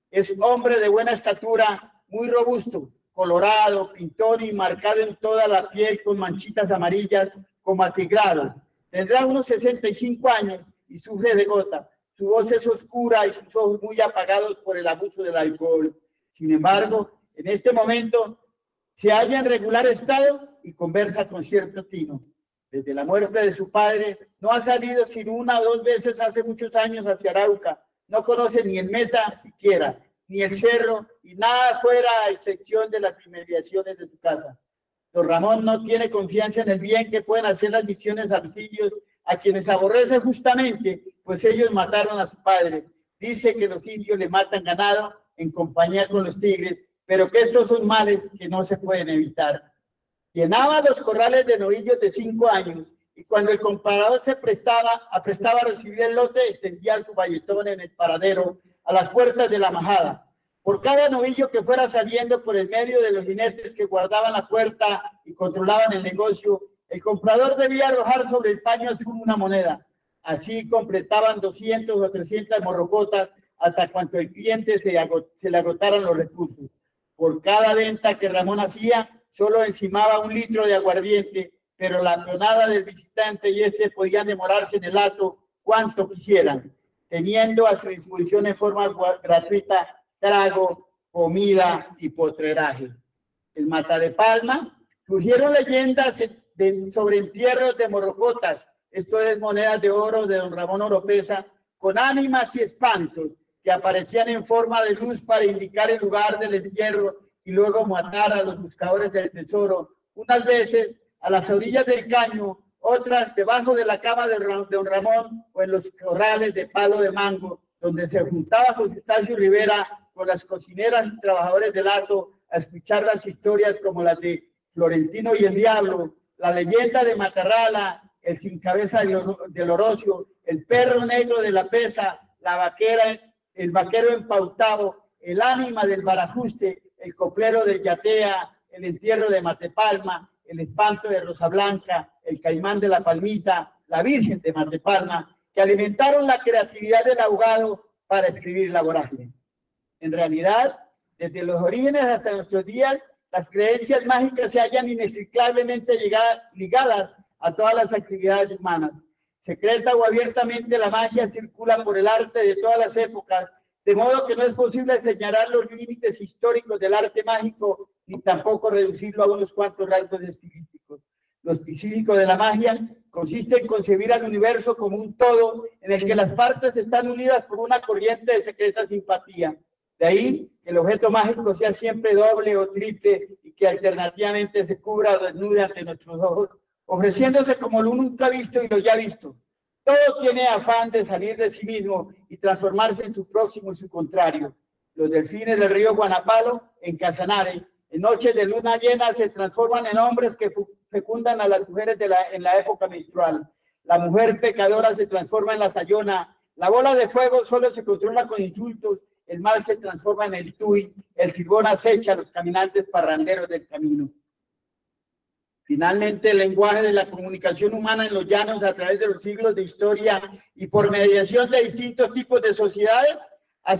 es hombre de buena estatura, muy robusto, colorado, pintón y marcado en toda la piel con manchitas amarillas como atigrado. Tendrá unos 65 años y sufre de gota. Su voz es oscura y sus ojos muy apagados por el abuso del alcohol. Sin embargo, en este momento se halla en regular estado y conversa con cierto tino. Desde la muerte de su padre, no ha salido sino 1 o 2 veces hace muchos años hacia Arauca. No conoce ni el Meta siquiera, ni el cerro, y nada fuera a excepción de las inmediaciones de su casa. Don Ramón no tiene confianza en el bien que pueden hacer las misiones a los indios, a quienes aborrece justamente, pues ellos mataron a su padre. Dice que los indios le matan ganado en compañía con los tigres, pero que estos son males que no se pueden evitar. Llenaba los corrales de novillos de 5 años y cuando el comprador se prestaba a recibir el lote, extendía su valletón en el paradero a las puertas de la majada. Por cada novillo que fuera saliendo por el medio de los jinetes que guardaban la puerta y controlaban el negocio, el comprador debía arrojar sobre el paño azul una moneda. Así completaban 200 o 300 morrocotas hasta cuando el cliente se le agotaran los recursos. Por cada venta que Ramón hacía, solo encimaba 1 litro de aguardiente, pero la tonada del visitante y podían demorarse en el hato cuanto quisieran, teniendo a su disposición en forma gratuita trago, comida y potreraje. En Matadepalma surgieron leyendas sobre entierros de morrocotas, esto es monedas de oro de don Ramón Oropesa, con ánimas y espantos que aparecían en forma de luz para indicar el lugar del entierro y luego matar a los buscadores del tesoro, unas veces a las orillas del caño, otras debajo de la cama de don Ramón o en los corrales de palo de mango, donde se juntaba José Estacio Rivera con las cocineras y trabajadores del hato a escuchar las historias como las de Florentino y el Diablo, la leyenda de Matarrala, el sin cabeza del Orocio, el perro negro de la Pesa, la vaquera, el vaquero empautado, el ánima del Barajuste, el coplero del Yatea, el entierro de Matepalma, el espanto de Rosa Blanca, el caimán de la Palmita, la Virgen de Matepalma, que alimentaron la creatividad del abogado para escribir La Vorágine. En realidad, desde los orígenes hasta nuestros días, las creencias mágicas se hallan inextricablemente ligadas a todas las actividades humanas. Secreta o abiertamente, la magia circula por el arte de todas las épocas, de modo que no es posible señalar los límites históricos del arte mágico ni tampoco reducirlo a unos cuantos rasgos estilísticos. Lo específico de la magia consiste en concebir al universo como un todo en el que las partes están unidas por una corriente de secreta simpatía. De ahí que el objeto mágico sea siempre doble o triple y que alternativamente se cubra o desnude ante nuestros ojos, ofreciéndose como lo nunca visto y lo ya visto. Todo tiene afán de salir de sí mismo y transformarse en su próximo y su contrario. Los delfines del río Guanapalo, en Casanare, en noches de luna llena, se transforman en hombres que fecundan a las mujeres en la época menstrual. La mujer pecadora se transforma en la sayona. La bola de fuego solo se controla con insultos. El mal se transforma en el tuy. El silbón acecha a los caminantes parranderos del camino. Finalmente, el lenguaje de la comunicación humana en los llanos a través de los siglos de historia y por mediación de distintos tipos de sociedades ha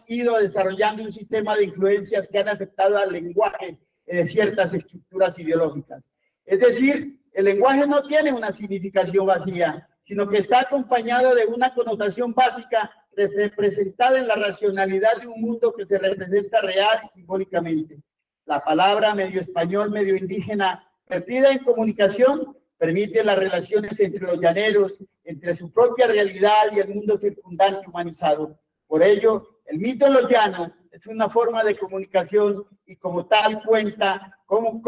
ido desarrollando un sistema de influencias que han afectado al lenguaje de ciertas estructuras ideológicas. Es decir, el lenguaje no tiene una significación vacía, sino que está acompañado de una connotación básica representada en la racionalidad de un mundo que se representa real y simbólicamente. La palabra medio español, medio indígena, vertida en comunicación, permite las relaciones entre los llaneros, entre su propia realidad y el mundo circundante humanizado. Por ello, el mito de los llanos es una forma de comunicación y como tal cuenta cómo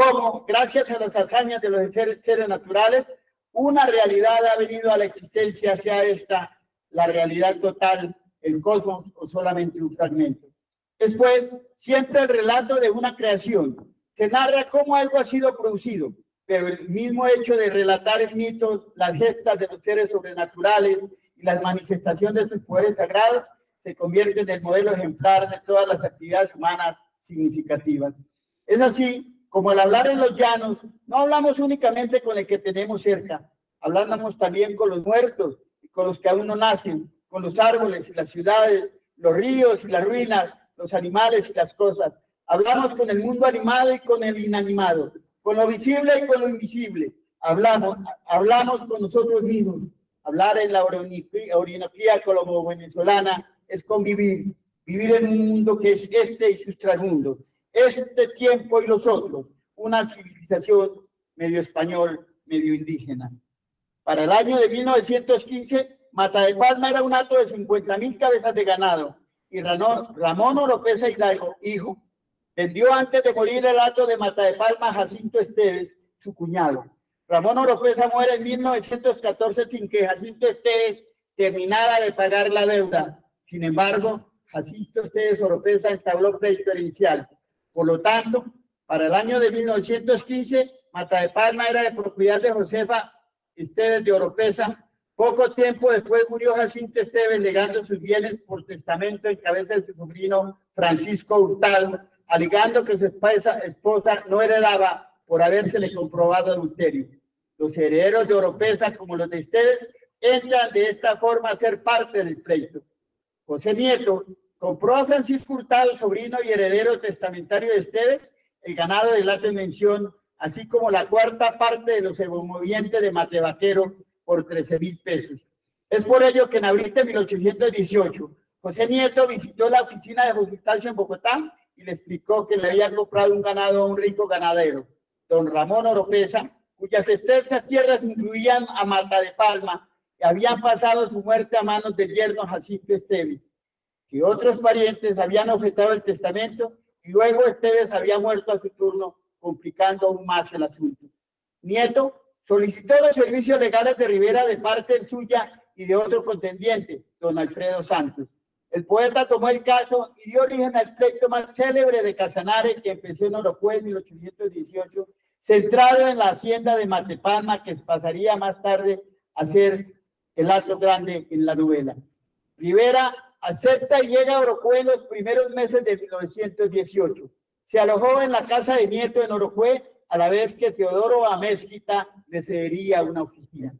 gracias a las hazañas de los seres naturales, una realidad ha venido a la existencia, sea esta la realidad total, el cosmos o solamente un fragmento. Después, siempre el relato de una creación que narra cómo algo ha sido producido, pero el mismo hecho de relatar el mito, las gestas de los seres sobrenaturales y las manifestaciones de sus poderes sagrados se convierte en el modelo ejemplar de todas las actividades humanas significativas. Es así como al hablar en los llanos, no hablamos únicamente con el que tenemos cerca, hablamos también con los muertos y con los que aún no nacen, con los árboles y las ciudades, los ríos y las ruinas, los animales y las cosas. Hablamos con el mundo animado y con el inanimado, con lo visible y con lo invisible. Hablamos con nosotros mismos. Hablar en la Orinoquía colombo-venezolana es convivir, vivir en un mundo que es este y sus transmundos, este tiempo y los otros, una civilización medio español, medio indígena. Para el año de 1915, Mata de Palma era un hato de 50.000 cabezas de ganado y Ramón Oropesa Hidalgo, hijo, vendió antes de morir el hato de Mata de Palma a Jacinto Esteves, su cuñado. Ramón Oropesa muere en 1914 sin que Jacinto Esteves terminara de pagar la deuda. Sin embargo, Jacinto Esteves Oropesa entabló pleito herencial. Por lo tanto, para el año de 1915, Mata de Palma era de propiedad de Josefa Esteves de Oropesa. Poco tiempo después murió Jacinto Esteves legando sus bienes por testamento en cabeza de su sobrino Francisco Hurtado, alegando que su esposa no heredaba por habérsele comprobado adulterio. Los herederos de Oropesa, como los de Esteves, entran de esta forma a ser parte del pleito. José Nieto compró a Francisco Hurtado, sobrino y heredero testamentario de Esteves, el ganado de la mención, así como la cuarta parte de los emovientes de Matevaquero por 13.000 pesos. Es por ello que en abril de 1818, José Nieto visitó la oficina de José Eustacio en Bogotá y le explicó que le había comprado un ganado a un rico ganadero, don Ramón Oropesa, cuyas extensas tierras incluían a Mata de Palma y habían pasado su muerte a manos del yerno Jacinto Esteves, que otros parientes habían objetado el testamento y luego Esteves había muerto a su turno, complicando aún más el asunto. Nieto solicitó los servicios legales de Rivera de parte suya y de otro contendiente, don Alfredo Santos. El poeta tomó el caso y dio origen al pleito más célebre de Casanare, que empezó en Orocue en 1818, centrado en la hacienda de Matepalma, que pasaría más tarde a ser el acto grande en la novela. Rivera acepta y llega a Orocue en los primeros meses de 1918. Se alojó en la casa de Nieto en Orocue, a la vez que Teodoro Amezquita le cedería una oficina.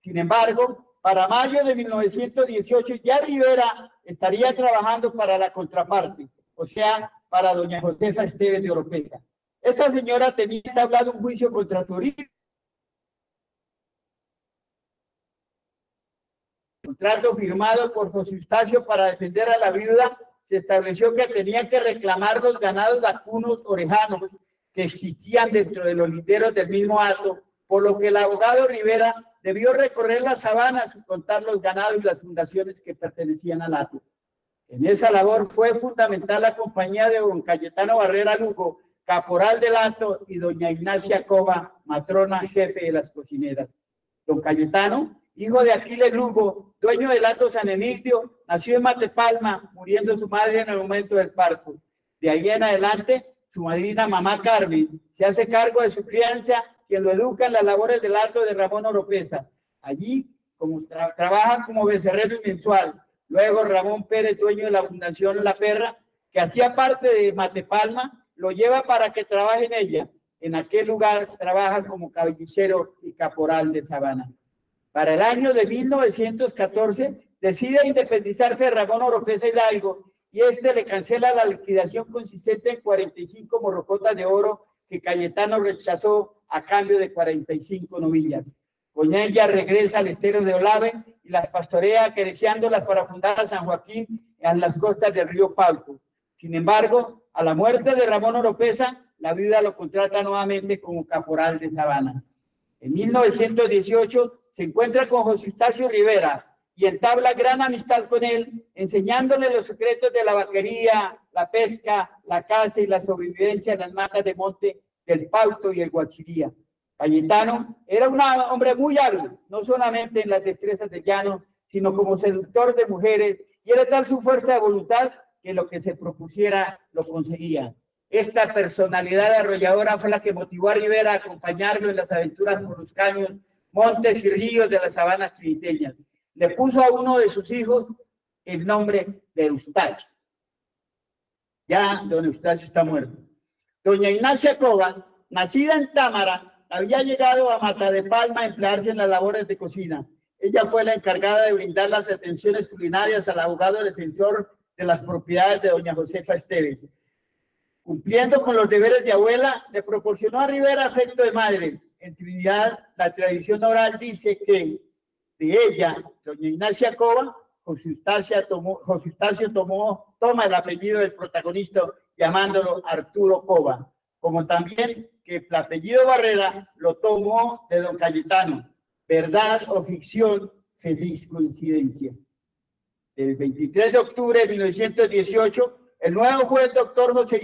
Sin embargo, para mayo de 1918 ya Rivera estaría trabajando para la contraparte, o sea, para doña Josefa Esteves de Oropesa. Esta señora tenía entablado un juicio contra Toribio. Contrato firmado por José Eustacio para defender a la viuda, se estableció que tenían que reclamar los ganados vacunos orejanos que existían dentro de los linderos del mismo hato, por lo que el abogado Rivera debió recorrer las sabanas y contar los ganados y las fundaciones que pertenecían al hato. En esa labor fue fundamental la compañía de don Cayetano Barrera Lugo, caporal del hato, y doña Ignacia Cova, matrona jefe de las cocineras. Don Cayetano hijo de Aquiles Lugo, dueño del Hato San Emilio, nació en Matepalma, muriendo su madre en el momento del parto. De ahí en adelante, su madrina, mamá Carmen, se hace cargo de su crianza, quien lo educa en las labores del Hato de Ramón Oropesa. Allí trabaja como becerrero mensual. Luego Ramón Pérez, dueño de la Fundación La Perra, que hacía parte de Matepalma, lo lleva para que trabaje en ella. En aquel lugar trabaja como caballicero y caporal de Sabana. Para el año de 1914 decide independizarse de Ramón Oropesa Hidalgo y este le cancela la liquidación consistente en 45 morrocotas de oro que Cayetano rechazó a cambio de 45 novillas. Con ella regresa al estero de Olave y las pastorea acariciándolas para fundar a San Joaquín en las costas del río Pauco. Sin embargo, a la muerte de Ramón Oropesa, la viuda lo contrata nuevamente como caporal de Sabana. En 1918 se encuentra con José Eustacio Rivera y entabla gran amistad con él, enseñándole los secretos de la vaquería, la pesca, la caza y la sobrevivencia en las matas de monte del Pauto y el Guachiría. Cayetano era un hombre muy hábil, no solamente en las destrezas de llano, sino como seductor de mujeres, y era tal su fuerza de voluntad que lo que se propusiera lo conseguía. Esta personalidad arrolladora fue la que motivó a Rivera a acompañarlo en las aventuras por los caños, montes y ríos de las sabanas triniteñas. Le puso a uno de sus hijos el nombre de Eustaquio. Ya don Eustaquio está muerto. Doña Ignacia Cova, nacida en Támara, había llegado a Matadepalma a emplearse en las labores de cocina. Ella fue la encargada de brindar las atenciones culinarias al abogado defensor de las propiedades de doña Josefa Esteves. Cumpliendo con los deberes de abuela, le proporcionó a Rivera afecto de madre. En Trinidad, la tradición oral dice que de ella, doña Ignacia Cova, José Eustacio toma el apellido del protagonista llamándolo Arturo Cova, como también que el apellido Barrera lo tomó de don Cayetano. ¿Verdad o ficción? Feliz coincidencia. El 23 de octubre de 1918, el nuevo juez doctor José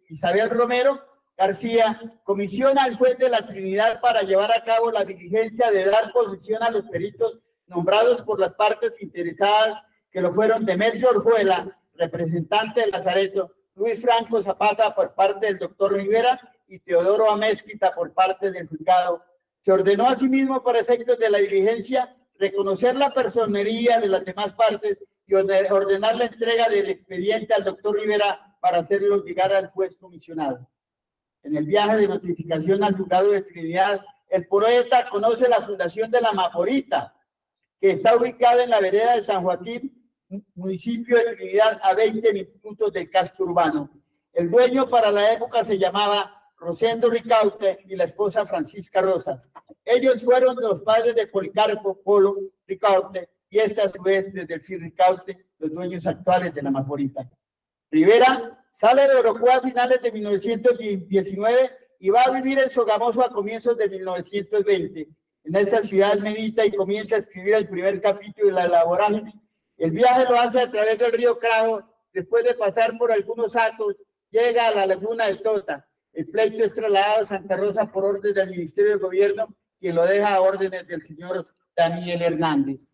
Isabel Romero García comisiona al juez de la Trinidad para llevar a cabo la diligencia de dar posesión a los peritos nombrados por las partes interesadas, que lo fueron Demetrio Orjuela, representante de Lazareto, Luis Franco Zapata por parte del doctor Rivera y Teodoro Amezquita por parte del juzgado. Se ordenó asimismo, para efectos de la diligencia, reconocer la personería de las demás partes y ordenar la entrega del expediente al doctor Rivera para hacerlo llegar al juez comisionado. En el viaje de notificación al juzgado de Trinidad, el poeta conoce la fundación de la Maporita, que está ubicada en la vereda de San Joaquín, municipio de Trinidad, a 20 minutos del casco urbano. El dueño para la época se llamaba Rosendo Ricaurte y la esposa Francisca Rosas. Ellos fueron los padres de Policarpo Polo Ricaurte y esta a su vez de Delfín Ricaurte, los dueños actuales de la Maporita. Rivera sale de Orocoa a finales de 1919 y va a vivir en Sogamoso a comienzos de 1920. En esa ciudad medita y comienza a escribir el primer capítulo de La Laboral. El viaje lo hace a través del río Crajo. Después de pasar por algunos atos, llega a la laguna de Tota. El pleito es trasladado a Santa Rosa por orden del Ministerio de Gobierno, quien lo deja a órdenes del señor Daniel Hernández.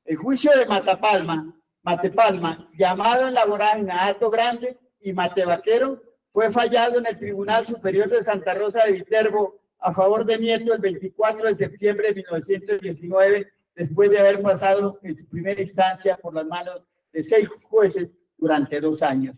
El juicio de Matepalma, llamado en la vorágine Hato Grande y Matevaquero, fue fallado en el Tribunal Superior de Santa Rosa de Viterbo a favor de Nieto el 24 de septiembre de 1919, después de haber pasado en su primera instancia por las manos de 6 jueces durante 2 años.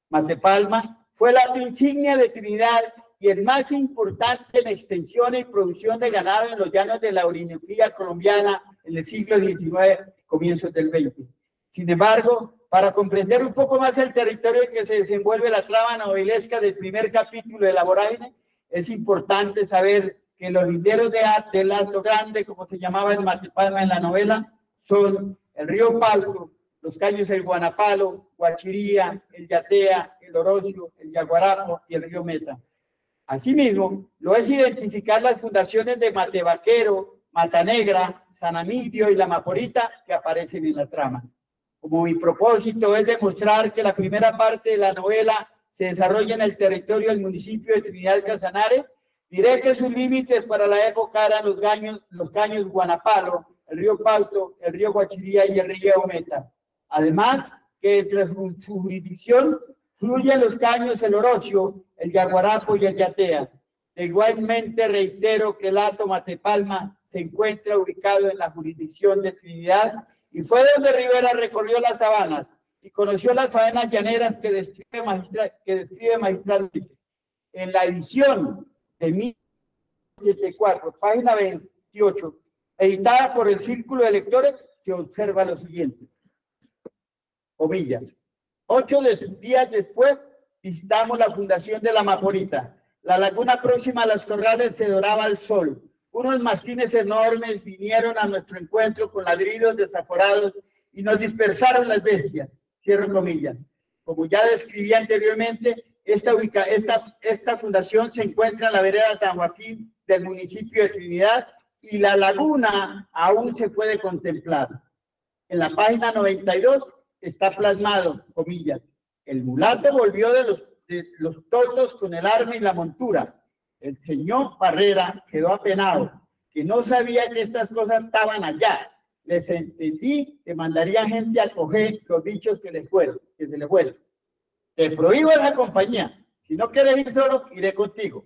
Matepalma fue la insignia de Trinidad y el más importante en extensión y producción de ganado en los llanos de la Orinoquía colombiana en el siglo XIX, comienzos del XX. Sin embargo, para comprender un poco más el territorio en que se desenvuelve la trama novelesca del primer capítulo de La Vorágine, es importante saber que los linderos del Hato Grande, como se llamaba en Matepalma en la novela, son el río Pauco, los caños del Guanapalo, Guachiría, el Yatea, el Orocio, el Yaguarapo y el río Meta. Asimismo, lo es identificar las fundaciones de Matevaquero, Matanegra, San Amidio y la Maporita que aparecen en la trama. Como mi propósito es demostrar que la primera parte de la novela se desarrolla en el territorio del municipio de Trinidad Casanare, Diré que sus límites para la época eran los caños Guanapalo, el río Pauto, el río Guachiría y el río Ometa. Además, que entre su jurisdicción fluyen los caños el Orocio, el Yaguarapo y el Yatea. Igualmente reitero que el hato Matepalma se encuentra ubicado en la jurisdicción de Trinidad y fue donde Rivera recorrió las sabanas y conoció las faenas llaneras que describe magistralmente. En la edición de 1984, página 28, editada por el Círculo de Lectores, se observa lo siguiente. Comillas. 8 días después, visitamos la fundación de la Maporita. La laguna próxima a los corrales se doraba al sol. Unos mastines enormes vinieron a nuestro encuentro con ladridos desaforados y nos dispersaron las bestias. Cierro comillas. Como ya describí anteriormente, esta fundación se encuentra en la vereda San Joaquín del municipio de Trinidad y la laguna aún se puede contemplar. En la página 92 está plasmado, comillas, el mulato volvió de los toldos con el arma y la montura. El señor Barrera quedó apenado, que no sabía que estas cosas estaban allá. Les entendí que mandaría gente a coger los bichos que se les fueron. Te prohíbo la compañía. Si no quieres ir solo, iré contigo.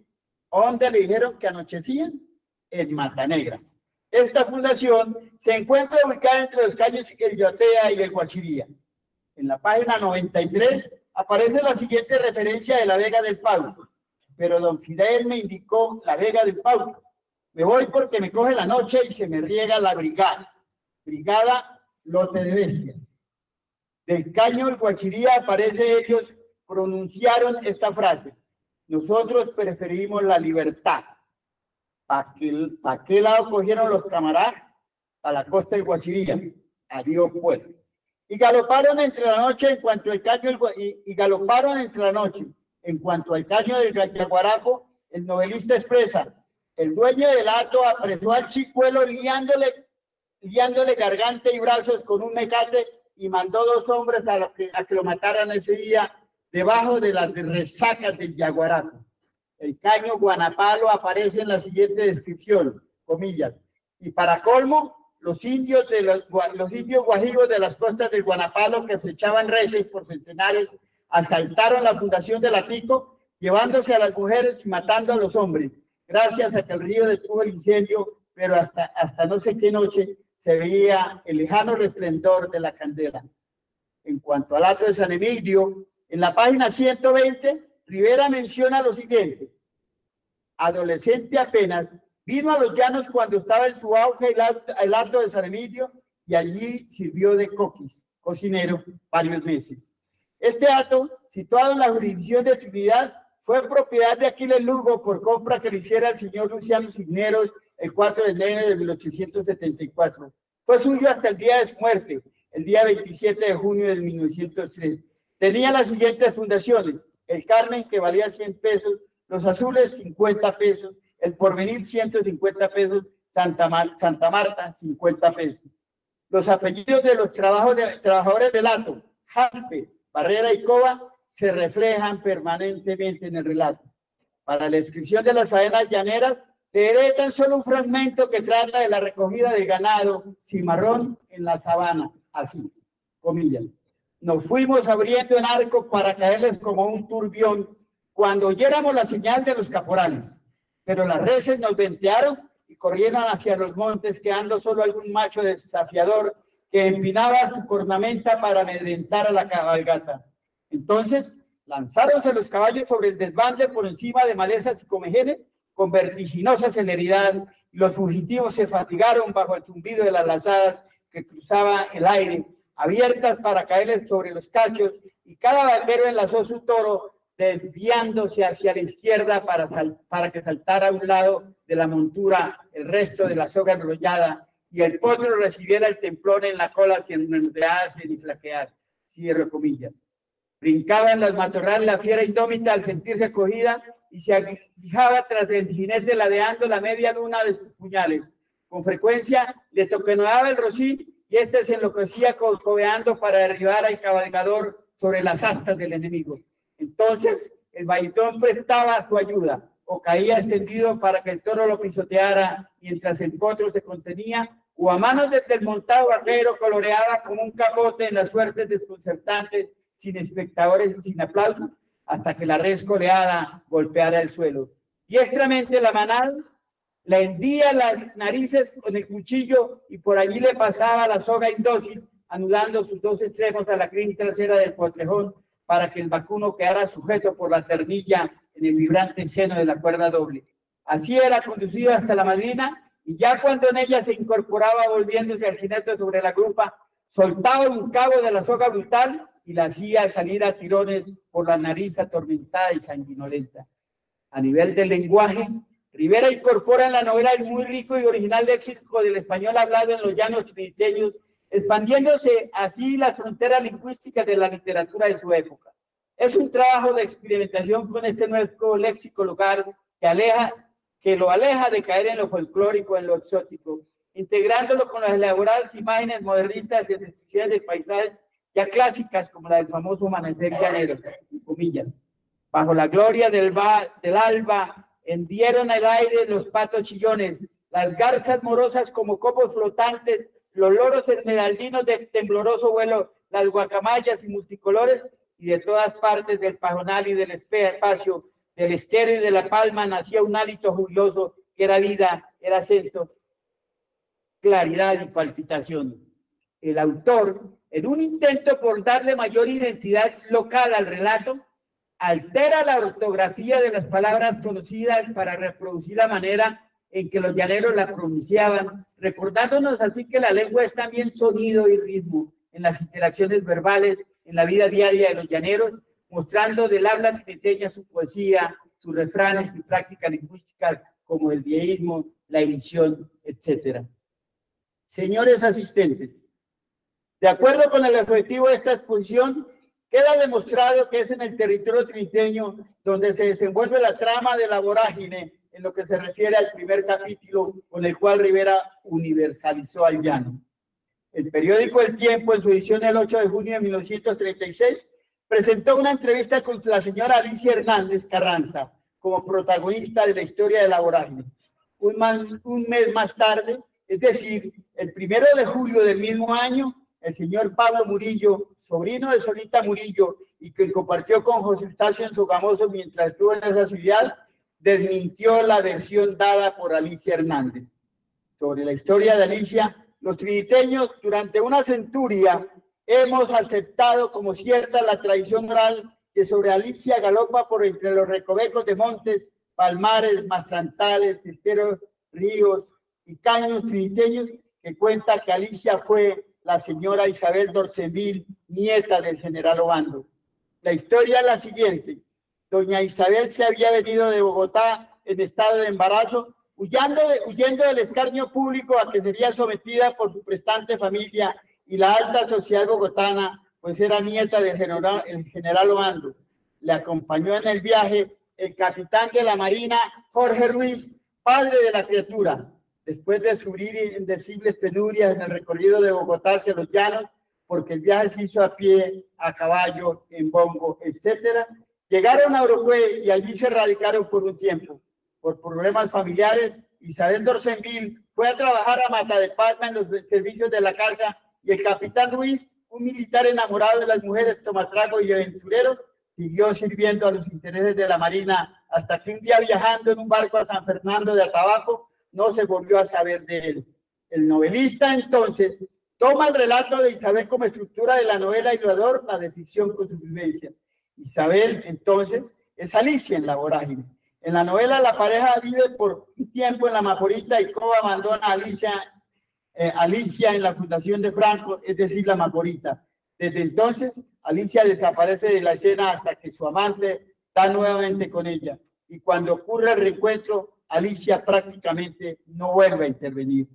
¿Dónde le dijeron que anochecían? En Matanegra. Esta fundación se encuentra ubicada entre los caños el Yatea y el Guachiría. En la página 93 aparece la siguiente referencia de la Vega del Pauto, pero don Fidel me indicó la Vega del Pauto. Me voy porque me coge la noche y se me riega la brigada. Brigada lote de bestias. Del caño el Guachiría aparece ellos pronunciaron esta frase. Nosotros preferimos la libertad. ¿Para qué lado cogieron los camaradas? A la costa del Guachiría. Adiós pues. Y galoparon entre la noche en cuanto al caño del Yaguarapo, el novelista expresa, el dueño del hato apresó al chicuelo liándole garganta y brazos con un mecate y mandó 2 hombres a que lo mataran ese día debajo de las resacas del Yaguarapo. El caño Guanapalo aparece en la siguiente descripción, comillas, y para colmo, los indios guajigos de las costas del Guanapalo que flechaban reses por centenares asaltaron la fundación de Latico, llevándose a las mujeres y matando a los hombres, gracias a que el río detuvo el incendio, pero hasta no sé qué noche se veía el lejano resplendor de la candela. En cuanto al hato de San Emilio, en la página 120, Rivera menciona lo siguiente. Adolescente apenas, vino a los llanos cuando estaba en su auge el hato de San Emilio y allí sirvió de cocinero varios meses. Este hato, situado en la jurisdicción de Trinidad, fue propiedad de Aquiles Lugo por compra que le hiciera el señor Luciano Cisneros el 4 de enero de 1874. Fue suyo hasta el día de su muerte, el día 27 de junio de 1903. Tenía las siguientes fundaciones: el Carmen, que valía 100 pesos, los Azules, 50 pesos, el Porvenir, 150 pesos, Santa Marta, 50 pesos. Los apellidos de los trabajadores del hato, Jalpe, Barrera y Cova, se reflejan permanentemente en el relato. Para la descripción de las faenas llaneras, leeré tan solo un fragmento que trata de la recogida de ganado cimarrón en la sabana, así, comillas. Nos fuimos abriendo en arco para caerles como un turbión cuando oyéramos la señal de los caporales, pero las reses nos ventearon y corrieron hacia los montes, quedando solo algún macho desafiador que empinaba su cornamenta para amedrentar a la cabalgata. Entonces lanzáronse los caballos sobre el desbande por encima de malezas y comejenes con vertiginosa celeridad, y los fugitivos se fatigaron bajo el zumbido de las lazadas que cruzaban el aire, abiertas para caerles sobre los cachos, y cada vaquero enlazó su toro desviándose hacia la izquierda para que saltara a un lado de la montura el resto de la soga enrollada y el potro recibiera el templón en la cola sin enredarse ni flaquear. Cierro comillas. Brincaba en los matorrales la fiera indómita al sentirse cogida y se aguijaba tras el jinete ladeando la media luna de sus puñales. Con frecuencia le toqueteaba el rocín y este se enloquecía cobeando para derribar al cabalgador sobre las astas del enemigo. Entonces el baitón prestaba su ayuda. o caía extendido para que el toro lo pisoteara mientras el potro se contenía, o a manos del desmontado vaquero coloreaba como un capote en las suertes desconcertantes, sin espectadores y sin aplausos, hasta que la res coleada golpeara el suelo. Diestramente la manada le hendía las narices con el cuchillo y por allí le pasaba la soga indócil, anudando sus dos extremos a la crin trasera del potrejón para que el vacuno quedara sujeto por la ternilla en el vibrante seno de la cuerda doble. Así era conducido hasta la madrina y ya cuando en ella se incorporaba volviéndose al jinete sobre la grupa, soltaba un cabo de la soga brutal y la hacía salir a tirones por la nariz atormentada y sanguinolenta. A nivel del lenguaje, Rivera incorpora en la novela el muy rico y original léxico del español hablado en los llanos triniteños, expandiéndose así las fronteras lingüísticas de la literatura de su época. Es un trabajo de experimentación con este nuevo léxico local que lo aleja de caer en lo folclórico, en lo exótico, integrándolo con las elaboradas imágenes modernistas de descripciones de paisajes ya clásicas como la del famoso amanecer llanero, comillas. Bajo la gloria del alba, hendieron al aire los patos chillones, las garzas morosas como copos flotantes, los loros esmeraldinos de tembloroso vuelo, las guacamayas y multicolores, y de todas partes del pajonal y del espacio, del estero y de la palma, nacía un hálito jubiloso que era vida, era acento, claridad y palpitación. El autor, en un intento por darle mayor identidad local al relato, altera la ortografía de las palabras conocidas para reproducir la manera en que los llaneros la pronunciaban, recordándonos así que la lengua es también sonido y ritmo en las interacciones verbales, en la vida diaria de los llaneros, mostrando del habla triniteña su poesía, sus refranes y práctica lingüística como el dieísmo, la edición, etc. Señores asistentes, de acuerdo con el objetivo de esta exposición, queda demostrado que es en el territorio triniteño donde se desenvuelve la trama de la vorágine en lo que se refiere al primer capítulo con el cual Rivera universalizó al llano. El periódico El Tiempo, en su edición del 8 de junio de 1936, presentó una entrevista con la señora Alicia Hernández Carranza como protagonista de la historia de la vorágine. Un mes más tarde, es decir, el 1 de julio del mismo año, el señor Pablo Murillo, sobrino de Solita Murillo, y que compartió con José Eustacio en Sogamoso mientras estuvo en esa ciudad, desmintió la versión dada por Alicia Hernández. Sobre la historia de Alicia, los triniteños durante una centuria hemos aceptado como cierta la tradición oral que sobre Alicia galopa por entre los recovecos de montes, palmares, mastrantales, esteros, ríos y caños triniteños, que cuenta que Alicia fue la señora Isabel Dorcenville, nieta del general Obando. La historia es la siguiente. Doña Isabel se había venido de Bogotá en estado de embarazo, huyendo del escarnio público a que sería sometida por su prestante familia y la alta sociedad bogotana, pues era nieta del general Obando. Le acompañó en el viaje el capitán de la Marina, Jorge Ruiz, padre de la criatura. Después de sufrir indecibles penurias en el recorrido de Bogotá hacia los llanos, porque el viaje se hizo a pie, a caballo, en bombo, etc., llegaron a Orocue y allí se radicaron por un tiempo. Por problemas familiares, Isabel Dorcenville fue a trabajar a Mata de Palma en los servicios de la casa y el capitán Ruiz, un militar enamorado de las mujeres, tomatrago y aventurero, siguió sirviendo a los intereses de la Marina hasta que un día viajando en un barco a San Fernando de Atabapo, no se volvió a saber de él. El novelista entonces toma el relato de Isabel como estructura de la novela y lo adorna de ficción con su vivencia. Isabel entonces es Alicia en la vorágine. En la novela la pareja vive por un tiempo en la Maporita y Coba abandona a Alicia en la fundación de Franco, es decir, la Maporita. Desde entonces Alicia desaparece de la escena hasta que su amante está nuevamente con ella. Y cuando ocurre el reencuentro, Alicia prácticamente no vuelve a intervenir.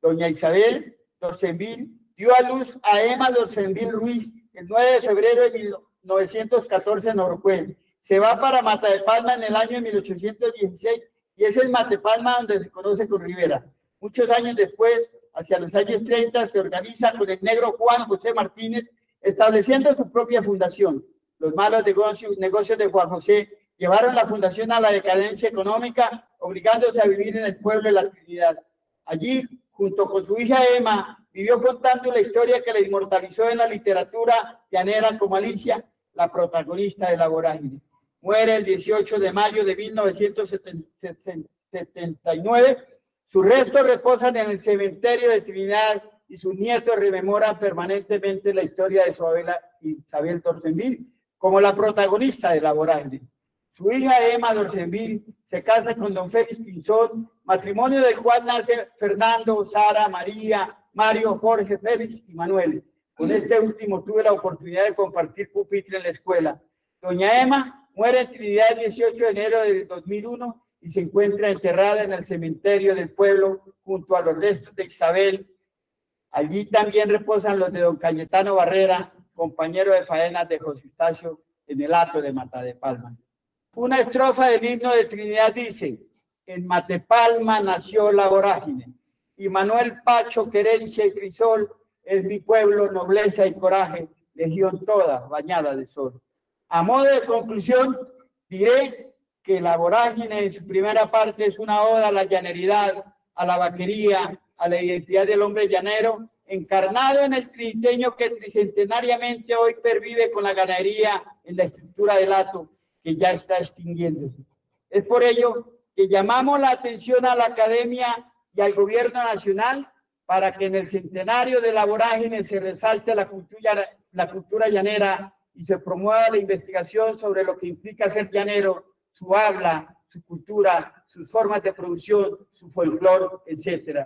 Doña Isabel Dorcenville dio a luz a Emma Dorcenville Ruiz el 9 de febrero de 1914 en Orocue. Se va para Mata de Palma en el año 1816 y es en Mata de Palma donde se conoce con Rivera. Muchos años después, hacia los años 30, se organiza con el negro Juan José Martínez, estableciendo su propia fundación. Los malos negocios de Juan José llevaron la fundación a la decadencia económica, obligándose a vivir en el pueblo de la Trinidad. Allí, junto con su hija Emma, vivió contando la historia que la inmortalizó en la literatura llanera como Alicia, la protagonista de La Vorágine. Muere el 18 de mayo de 1979. Sus restos reposan en el cementerio de Trinidad y sus nietos rememoran permanentemente la historia de su abuela Isabel Dorsenville como la protagonista de La Vorágine. Su hija Emma Dorsenville se casa con don Félix Pinzón, matrimonio del cual nace Fernando, Sara, María, Mario, Jorge, Félix y Manuel. Con este último tuve la oportunidad de compartir pupitre en la escuela. Doña Emma muere en Trinidad el 18 de enero del 2001 y se encuentra enterrada en el cementerio del pueblo junto a los restos de Isabel. Allí también reposan los de don Cayetano Barrera, compañero de faenas de José Eustacio en el hato de Matadepalma. Una estrofa del himno de Trinidad dice: en Matepalma nació La Vorágine, y Manuel Pacho, querencia y crisol, es mi pueblo, nobleza y coraje, legión toda bañada de sol. A modo de conclusión, diré que La Vorágine en su primera parte es una oda a la llaneridad, a la vaquería, a la identidad del hombre llanero, encarnado en el triniteño que tricentenariamente hoy pervive con la ganadería en la estructura del hato, que ya está extinguiéndose. Es por ello que llamamos la atención a la academia y al gobierno nacional para que en el centenario de La Vorágine se resalte la cultura llanera y se promueva la investigación sobre lo que implica ser llanero, su habla, su cultura, sus formas de producción, su folclore, etc.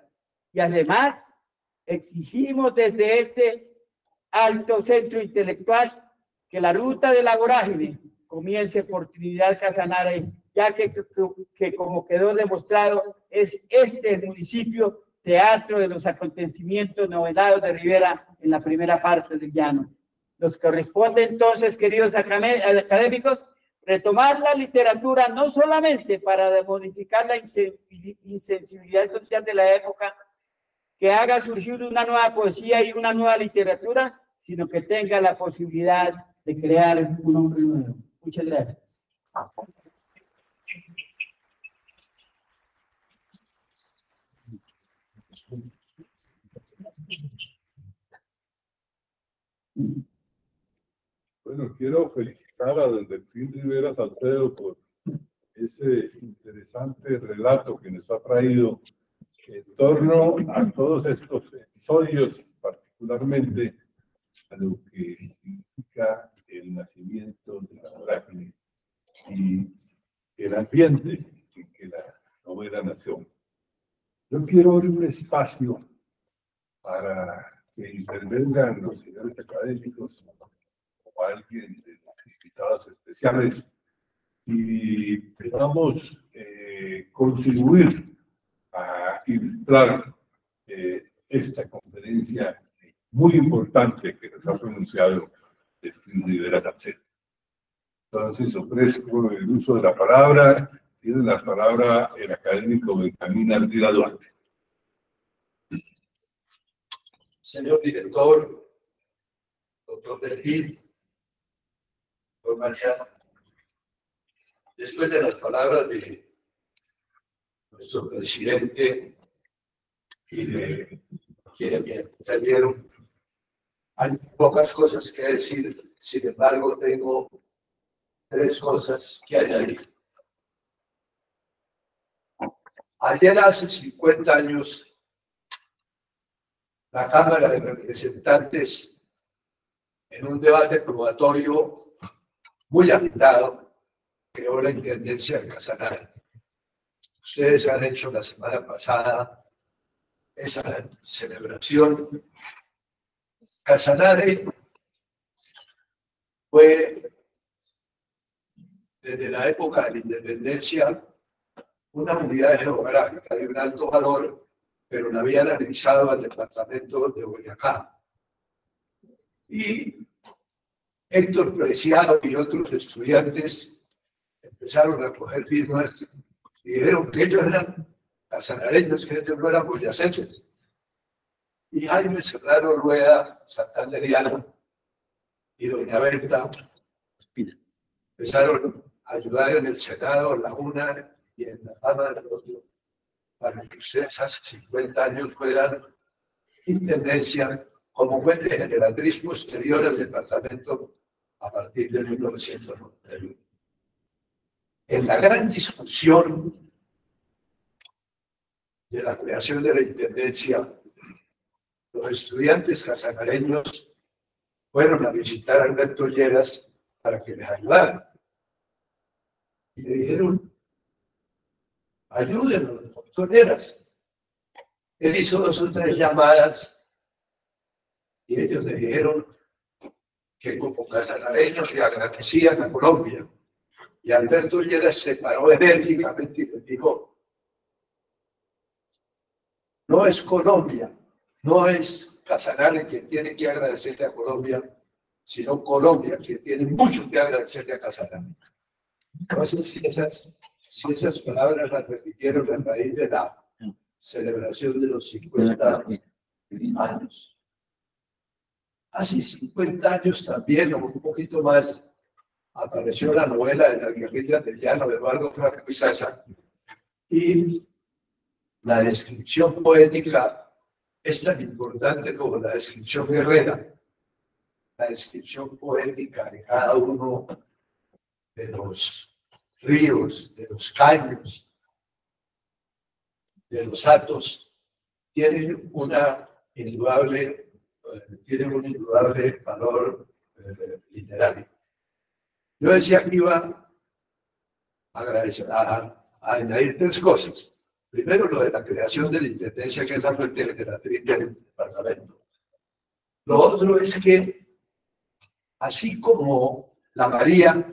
Y además, exigimos desde este alto centro intelectual que la ruta de La Vorágine comience por Trinidad Casanare, ya que como quedó demostrado, es este el municipio teatro de los acontecimientos novelados de Rivera en la primera parte del llano. Nos corresponde entonces, queridos académicos, retomar la literatura no solamente para modificar la insensibilidad social de la época, que haga surgir una nueva poesía y una nueva literatura, sino que tenga la posibilidad de crear un hombre nuevo. Muchas gracias. Bueno, quiero felicitar a don Delfín Rivera Salcedo por ese interesante relato que nos ha traído en torno a todos estos episodios, particularmente a lo que significa el nacimiento de La Vorágine y el ambiente en que la novela nació. Yo quiero abrir un espacio para que intervengan los señores académicos o alguien de los invitados especiales y podamos contribuir a ilustrar esta conferencia muy importante que nos ha pronunciado Delfín Rivera Salcedo. Entonces ofrezco el uso de la palabra. Tiene la palabra el académico Benjamín Ardila Duarte. Señor director, doctor Delfín, doctor Mariano, después de las palabras de nuestro presidente y de quienes salieron, hay pocas cosas que decir, sin embargo tengo 3 cosas que añadir. Ayer, hace 50 años, la Cámara de Representantes, en un debate probatorio muy agitado, creó la Intendencia de Casanare. Ustedes han hecho la semana pasada esa celebración. Casanare fue, desde la época de la independencia, una unidad geográfica de un alto valor, pero la habían anexado al departamento de Boyacá. Y Héctor Preciado y otros estudiantes empezaron a coger firmas y dijeron que ellos eran casanareños, que ellos no eran boyacenses. Y Jaime Serrano Rueda, santanderiano, y doña Berta empezaron ayudar en el Senado, la una y en la Cámara del otro, para que ustedes hace 50 años fueran intendencia, como fue de general posterior al departamento a partir de 1991. En la gran discusión de la creación de la intendencia, los estudiantes casanareños fueron a visitar a Alberto Lleras para que les ayudara. Y le dijeron, ayúdenos, doctor Lleras. Él hizo 2 o 3 llamadas y ellos le dijeron que como casanareños le agradecían a Colombia. Y Alberto Lleras se paró enérgicamente y les dijo, no es Colombia, no es Casanare quien tiene que agradecerle a Colombia, sino Colombia quien tiene mucho que agradecerle a Casanare. No sé si esas palabras las repitieron a raíz de la celebración de los 50 años. Hace 50 años también, o un poquito más, apareció la novela de las guerrillas del llano de Eduardo Franco y Sasa, y la descripción poética es tan importante como la descripción guerrera. La descripción poética de cada uno de los ríos, de los caños, de los hatos, tiene un indudable valor literario. Yo decía que iba a añadir 3 cosas. Primero, lo de la creación de la intendencia, que es la fuente generatriz del departamento. Lo otro es que, así como la María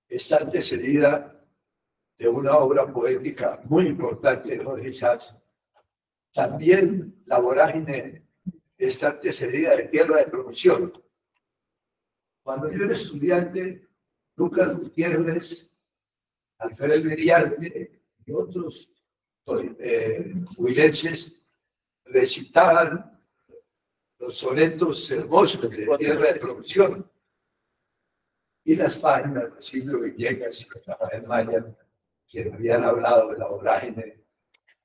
está antecedida de una obra poética muy importante de Jorge Isaacs, también la vorágine está antecedida de Tierra de Promisión. Cuando yo era estudiante, Lucas Gutiérrez, Alfredo Iriarte y otros huilenses recitaban los sonetos hermosos de Tierra de Promisión. Y las páginas de Silvio Villegas y Rafael Maya, quienes habían hablado de la vorágine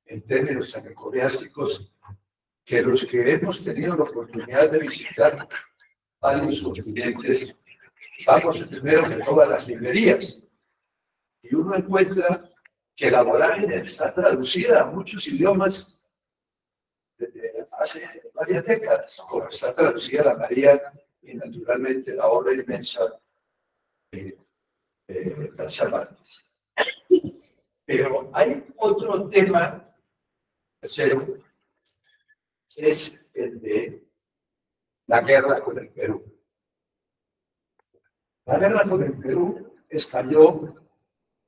en términos anacoreásticos, que los que hemos tenido la oportunidad de visitar varios continentes, vamos primero que todas las librerías, y uno encuentra que la vorágine está traducida a muchos idiomas desde hace varias décadas, como está traducida la María y naturalmente la obra inmensa de García Márquez. Pero hay otro tema, tercero, que es el de la guerra con el Perú. La guerra con el Perú estalló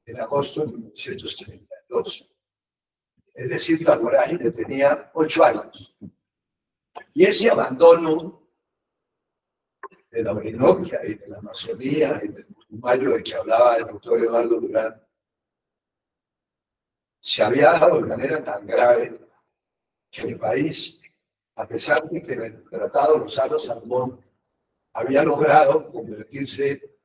en agosto de 1932. Es decir, la vorágine tenía 8 años. Y ese abandono de la Orinoquia y de la Amazonía y del Putumayo de que hablaba el doctor Eduardo Durán se había dado de manera tan grave que el país, a pesar de que el Tratado Lozano-Salmón había logrado convertirse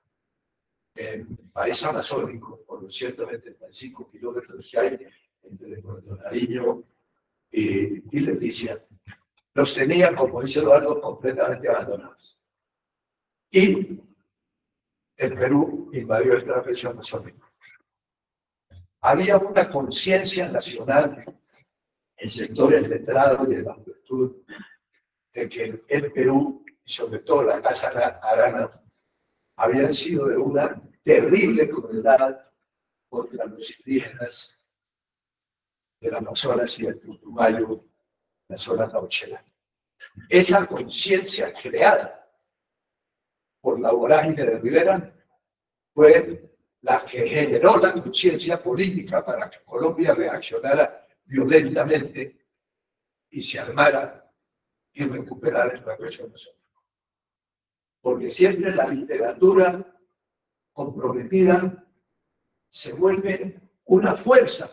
en país amazónico por los 175 kilómetros que hay entre Puerto Nariño y Leticia, los tenía, como dice Eduardo, completamente abandonados. Y el Perú invadió el trapecio amazónico. Había una conciencia nacional en sectores letrados y de la juventud de que el Perú, y sobre todo la Casa Arana, habían sido de una terrible crueldad contra los indígenas del Amazonas y del Putumayo, la zona cauchera. Esa conciencia creada por la vorágine de Rivera fue la que generó la conciencia política para que Colombia reaccionara violentamente y se armara y recuperara el trapecio amazónico. Porque siempre la literatura comprometida se vuelve una fuerza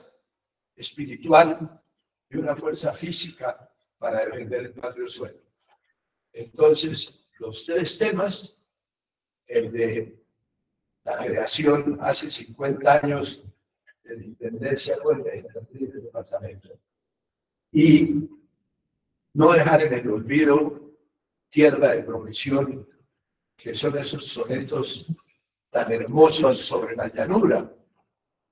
espiritual y una fuerza física para defender el patrio suelo. Entonces, los 3 temas, el de la creación hace 50 años de la Intendencia de del departamento. Y no dejar en el olvido Tierra de Promisión, que son esos sonetos tan hermosos sobre la llanura,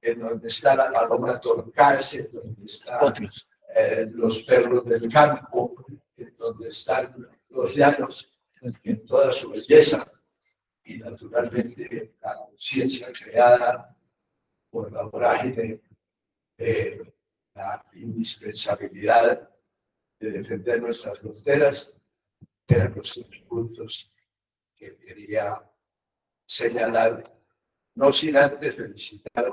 en donde está la paloma torcaz, en donde están los perros del campo, en donde están los llanos, en toda su belleza, y naturalmente la conciencia creada por la vorágine de la indispensabilidad de defender nuestras fronteras, eran los puntos que quería señalar, no sin antes felicitar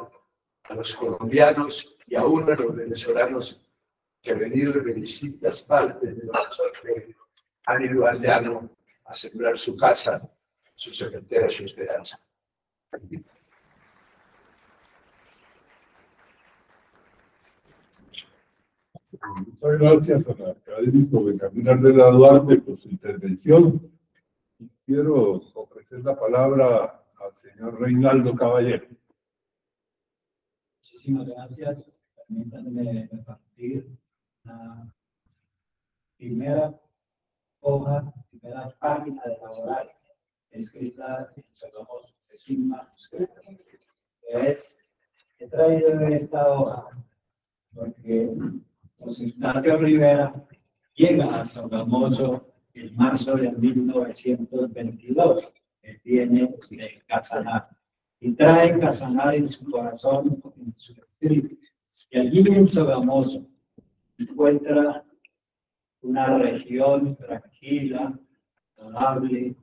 a los colombianos y aún a los venezolanos que han venido de distintas partes de la que han ido al llano a sembrar su casa, su cementera, su esperanza. Muchas gracias al académico Benjamín de Duarte por su intervención. Y quiero ofrecer la palabra al señor Reinaldo Caballero. Muchísimas gracias. Permítanme compartir la primera hoja, primera página de laboral escrita en Salomón de sin manuscrito. He traído esta hoja porque José Ignacio Rivera llega a Sogamoso en marzo de 1922. Él viene de Casanare y trae Casanare en su corazón, en su espíritu. Y allí en Sogamoso encuentra una región tranquila, agradable,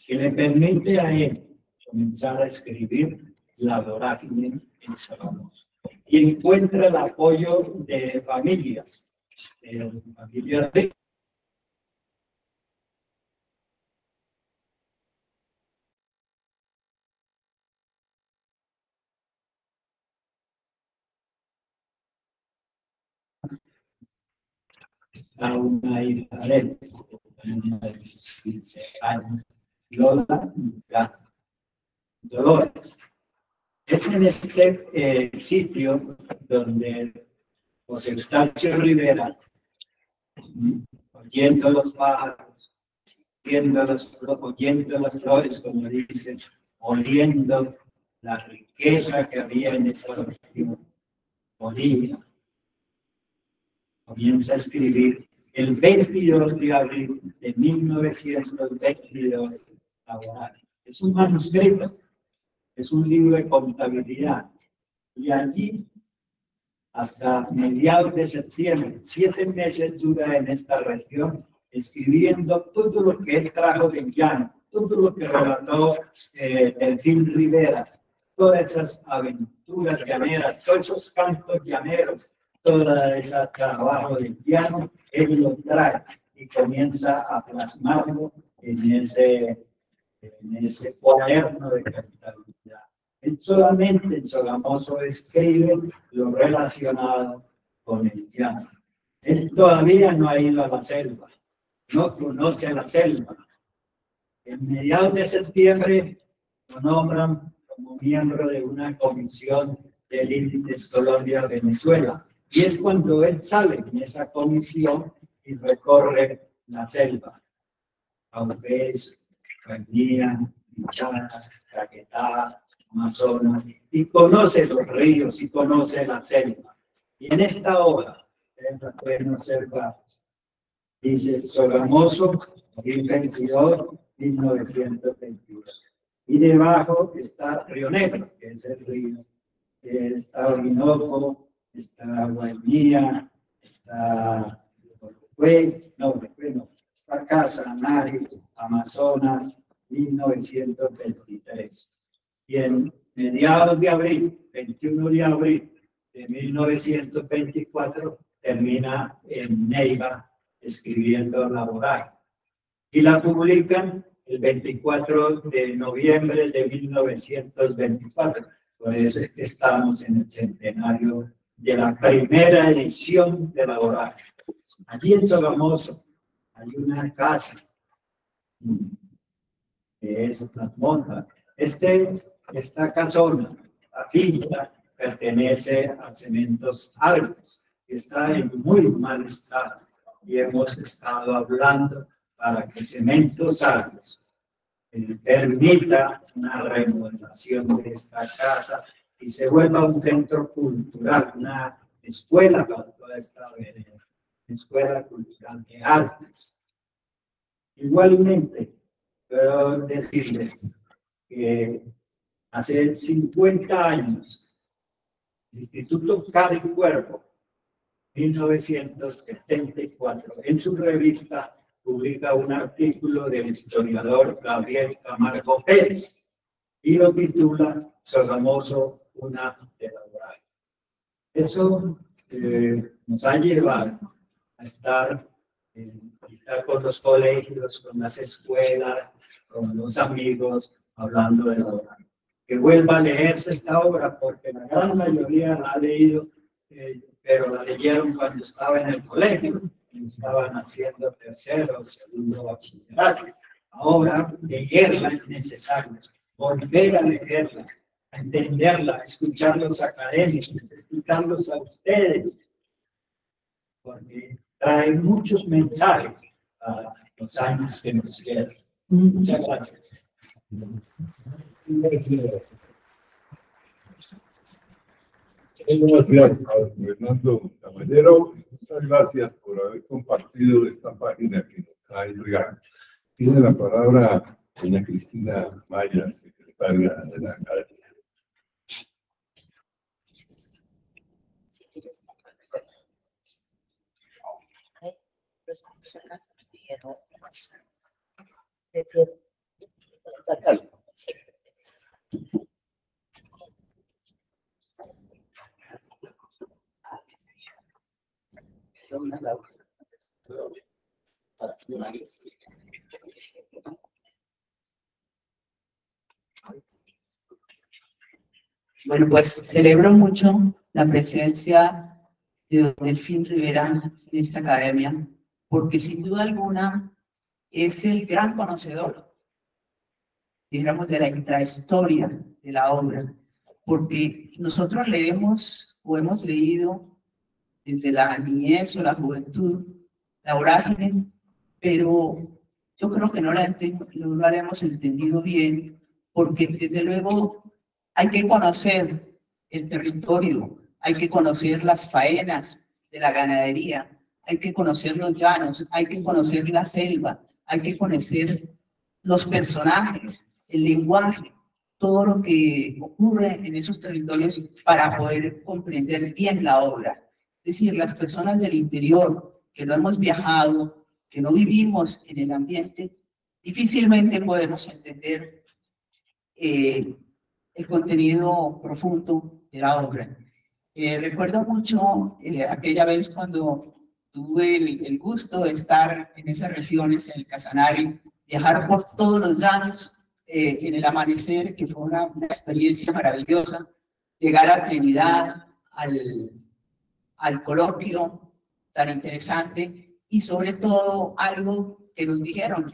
que le permite a él comenzar a escribir la vorágine en Sogamoso. Y encuentra el apoyo de familias ricas. A una hija de él, de 15 años, Lola Dolores. Es en este sitio donde José Eustacio Rivera, oyendo los pájaros, oyendo las flores, como dicen, oliendo la riqueza que había en esa región, Bolivia, comienza a escribir el 22 de abril de 1922 laboral. Es un manuscrito, es un libro de contabilidad. Y allí, hasta mediados de septiembre, 7 meses dura en esta región, escribiendo todo lo que él trajo del llano, todo lo que relató Delfín Rivera, todas esas aventuras llaneras, todos esos cantos llaneros, todo ese trabajo del llano, él lo trae y comienza a plasmarlo en ese cuaderno de contabilidad. Él solamente en Sogamoso escribe lo relacionado con el llano. Él todavía no ha ido a la selva, no conoce la selva. En mediados de septiembre lo nombran como miembro de una comisión del Índice Colombia-Venezuela. Y es cuando él sale en esa comisión y recorre la selva. Aupés, Guainía, Michana, Caquetá, Amazonas, y conoce los ríos y conoce la selva. Y en esta hoja, ustedes la pueden observar, dice Sogamoso, 2022, 1922. Y debajo está Río Negro, que es el río. Está Orinoco, está Guainía, está está Casanare, Amazonas, 1923. Y en mediados de abril, 21 de abril de 1924, termina en Neiva escribiendo la vorágine. Y la publican el 24 de noviembre de 1924. Por eso es que estamos en el centenario de la primera edición de la vorágine. Allí en Sogamoso hay una casa que es Las Monjas. Este Esta casona, la finca, pertenece a Cementos Argos, que está en muy mal estado y hemos estado hablando para que Cementos Argos permita una remodelación de esta casa y se vuelva un centro cultural, una escuela para toda esta vereda, escuela cultural de artes. Igualmente, puedo decirles que hace 50 años, el Instituto Cara y Cuerpo, 1974, en su revista publica un artículo del historiador Gabriel Camargo Pérez y lo titula Sogamoso, una de laboral. Eso nos ha llevado a estar con los colegios, con las escuelas, con los amigos, hablando de la obra. Que vuelva a leerse esta obra, porque la gran mayoría la ha leído, pero la leyeron cuando estaba en el colegio, estaban haciendo tercero o segundo bachillerato. Ahora, leerla es necesario, volver a leerla, a entenderla, a escuchar los académicos, escucharlos a ustedes, porque trae muchos mensajes para los años que nos quedan. Muchas gracias. Muchas gracias, Fernando Caballero. Muchas gracias por haber compartido esta página que nos ha entregado. Tiene la palabra doña Cristina Maya, secretaria de la Academia. Bueno, pues celebro mucho la presencia de don Delfín Rivera en esta academia, porque sin duda alguna es el gran conocedor, digamos, de la intrahistoria de la obra, porque nosotros leemos o hemos leído desde la niñez o la juventud la vorágine, pero yo creo que no la hemos entendido bien, porque desde luego hay que conocer el territorio, hay que conocer las faenas de la ganadería, hay que conocer los llanos, hay que conocer la selva, hay que conocer los personajes, el lenguaje, todo lo que ocurre en esos territorios para poder comprender bien la obra. Es decir, las personas del interior que no hemos viajado, que no vivimos en el ambiente, difícilmente podemos entender el contenido profundo de la obra. Recuerdo mucho aquella vez cuando tuve el gusto de estar en esas regiones, en el Casanare, viajar por todos los llanos en el amanecer, que fue una experiencia maravillosa, llegar a Trinidad, al coloquio tan interesante y sobre todo algo que nos dijeron,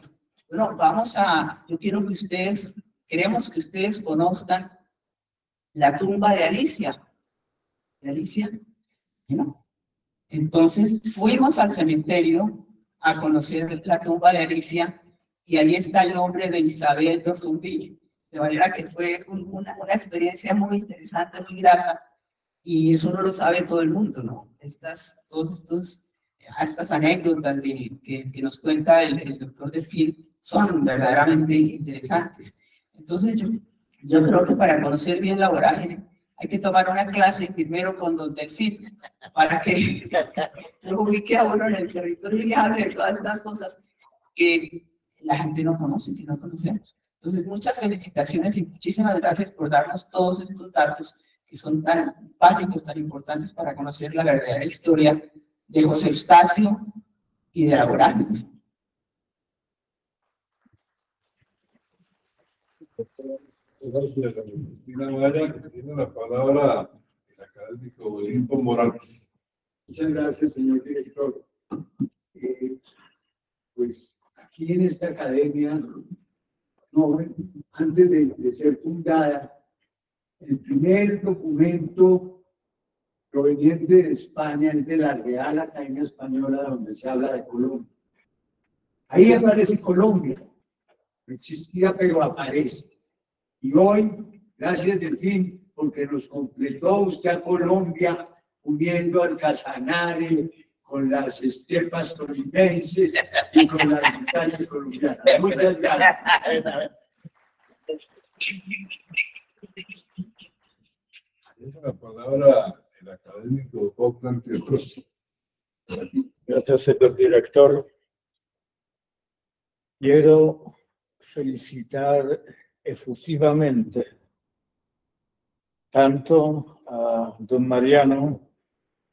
bueno, yo quiero que ustedes, queremos que ustedes conozcan la tumba de Alicia. ¿De Alicia? ¿No? Entonces fuimos al cementerio a conocer la tumba de Alicia y ahí está el nombre de Isabel d'Orsonville. De manera que fue una experiencia muy interesante, muy grata, y eso no lo sabe todo el mundo, ¿no? Estas anécdotas que nos cuenta el doctor Delfín son verdaderamente interesantes. Entonces yo creo que para conocer bien la vorágine hay que tomar una clase primero con don Delfín para que lo ubique a uno en el territorio y hable de todas estas cosas que la gente no conoce, que no conocemos. Entonces, muchas felicitaciones y muchísimas gracias por darnos todos estos datos que son tan básicos, tan importantes para conocer la verdadera historia de José Eustacio y de la vorágine. Gracias, Cristina Maya, que tiene la palabra el académico Olimpo Morales. Muchas gracias, señor director. Pues aquí en esta academia, no, antes de ser fundada, El primer documento proveniente de España es de la Real Academia Española, donde se habla de Colombia. Ahí aparece Colombia. No existía, pero aparece. Y hoy, gracias Delfín, porque nos completó usted a Colombia, uniendo al Casanare con las estepas tolimenses y con las montañas colombianas. Muchas gracias. La palabra el académico Bogdan Piotrowski. Gracias, señor director. Quiero felicitar efusivamente tanto a don Mariano,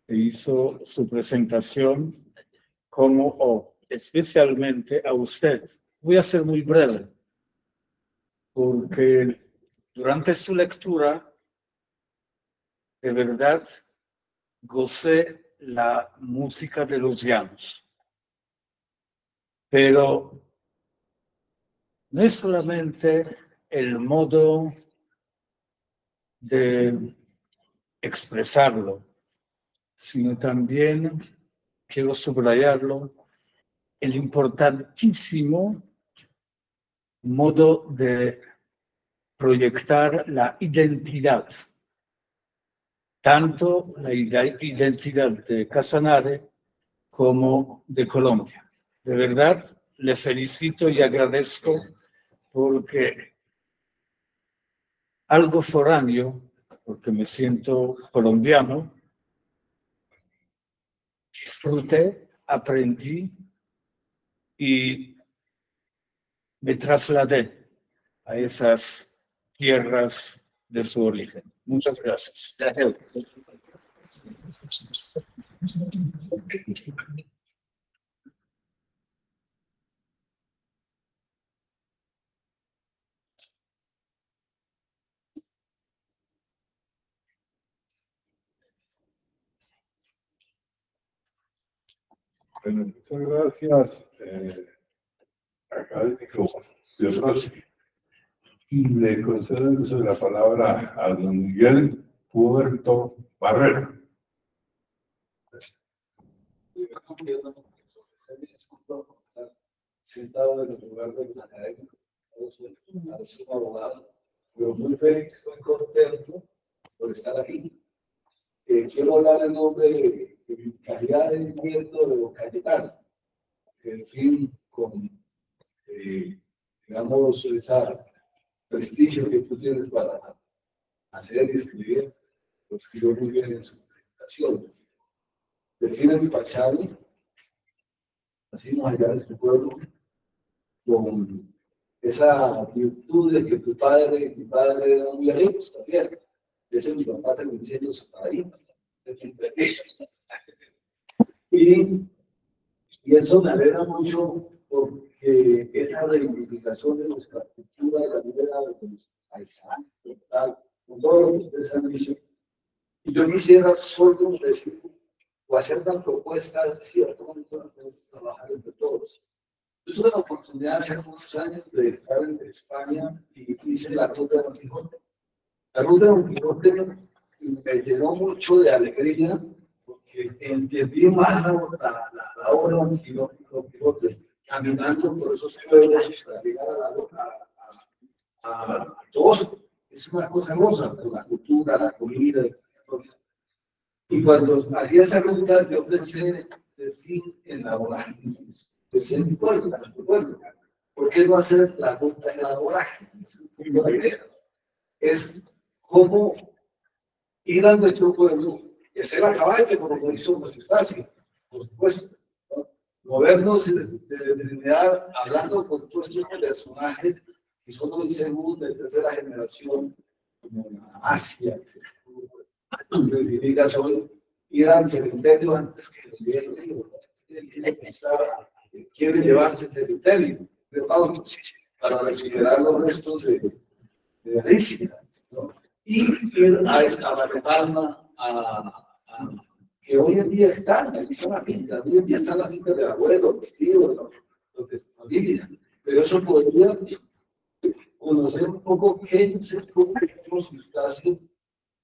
que hizo su presentación, como especialmente a usted. Voy a ser muy breve, porque durante su lectura, de verdad, gocé la música de los llanos. Pero no es solamente el modo de expresarlo, sino también, quiero subrayarlo, el importantísimo modo de proyectar la identidad, tanto la identidad de Casanare como de Colombia. De verdad, le felicito y agradezco porque algo foráneo, porque me siento colombiano, disfruté, aprendí y me trasladé a esas tierras de su origen. Muchas gracias. Bueno, muchas gracias, académico Piotrowski. Y le concedo el uso de la palabra a don Miguel Puerto Barrera. Sentado en el lugar del académico, soy un abogado, pero muy feliz, muy contento por estar aquí. Quiero hablar en nombre de mi calidad de nieto de don Cayetano, que en fin, con, digamos, ese prestigio que tú tienes para hacer y escribir, lo escribió muy bien en su presentación. Define mi paisano, nacimos allá en este pueblo, con esa virtud de que tu padre y mi padre eran muy amigos también. De hecho, mi papá terminó siendo su padrino. Y eso me alegra mucho porque esa reivindicación de nuestra cultura, de la vida de los paisanos, con todo lo que ustedes han dicho. Y yo quisiera solo decir, o hacer una propuesta, cierto, trabajar entre todos. Yo tuve la oportunidad hace algunos años de estar en España y hice la ruta de Don Quijote. La ruta de Don Quijote me llenó mucho de alegría porque entendí más la obra de Don Quijote caminando por esos pueblos para llegar a todo. Es una cosa hermosa, la cultura, la comida, la historia. Y cuando hacía esa ruta, yo pensé de fin en la vorágine. Pensé en mi pueblo, en nuestro pueblo. ¿Por qué no hacer la ruta en la vorágine? Es un poco la idea. Es cómo ir a nuestro pueblo y hacer a caballo, como lo hizo José Eustacio, por supuesto. Movernos de Trinidad hablando con todos estos personajes que son de segunda y tercera generación, como Asia, ir al cementerio antes que el gobierno quiere llevarse el cementerio para recuperar los restos de Alicia, ¿no? Y ir a esta Palma, que hoy en día están las fincas, hoy en día están las fincas del abuelo, los tíos, los de familia, pero eso podría conocer un poco qué es el Josefstacio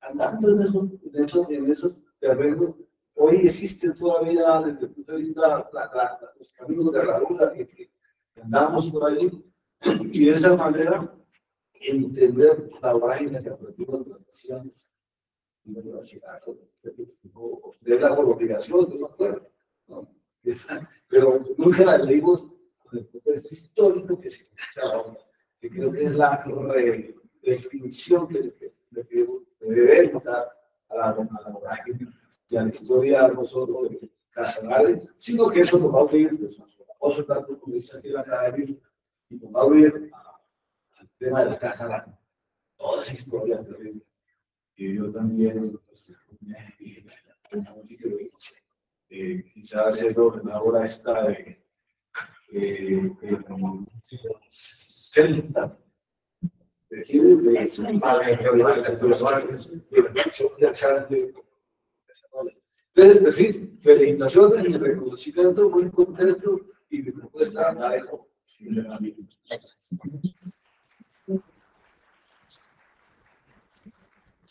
andando en esos terrenos. Hoy existen todavía, desde el punto de vista, los caminos de la ruta que andamos por allí, y de esa manera entender la vaina que aprendimos de la nación, de la obligación, de la acuerdo, ¿no? Pero nunca la leímos con el proceso histórico que significa ahora, que creo que es la definición que debemos dar a la vorágine y a la historia no solo de Casanare, sino que eso nos va a abrir, pues, nosotros tanto como dice aquí la academia, y nos va a abrir al tema de la Casanare, toda esa historia terrible. Y yo también, pues, quizás haciendo la hora esta de celta, entonces, en fin, felicitaciones, mi reconocimiento, muy contento y mi propuesta la dejo.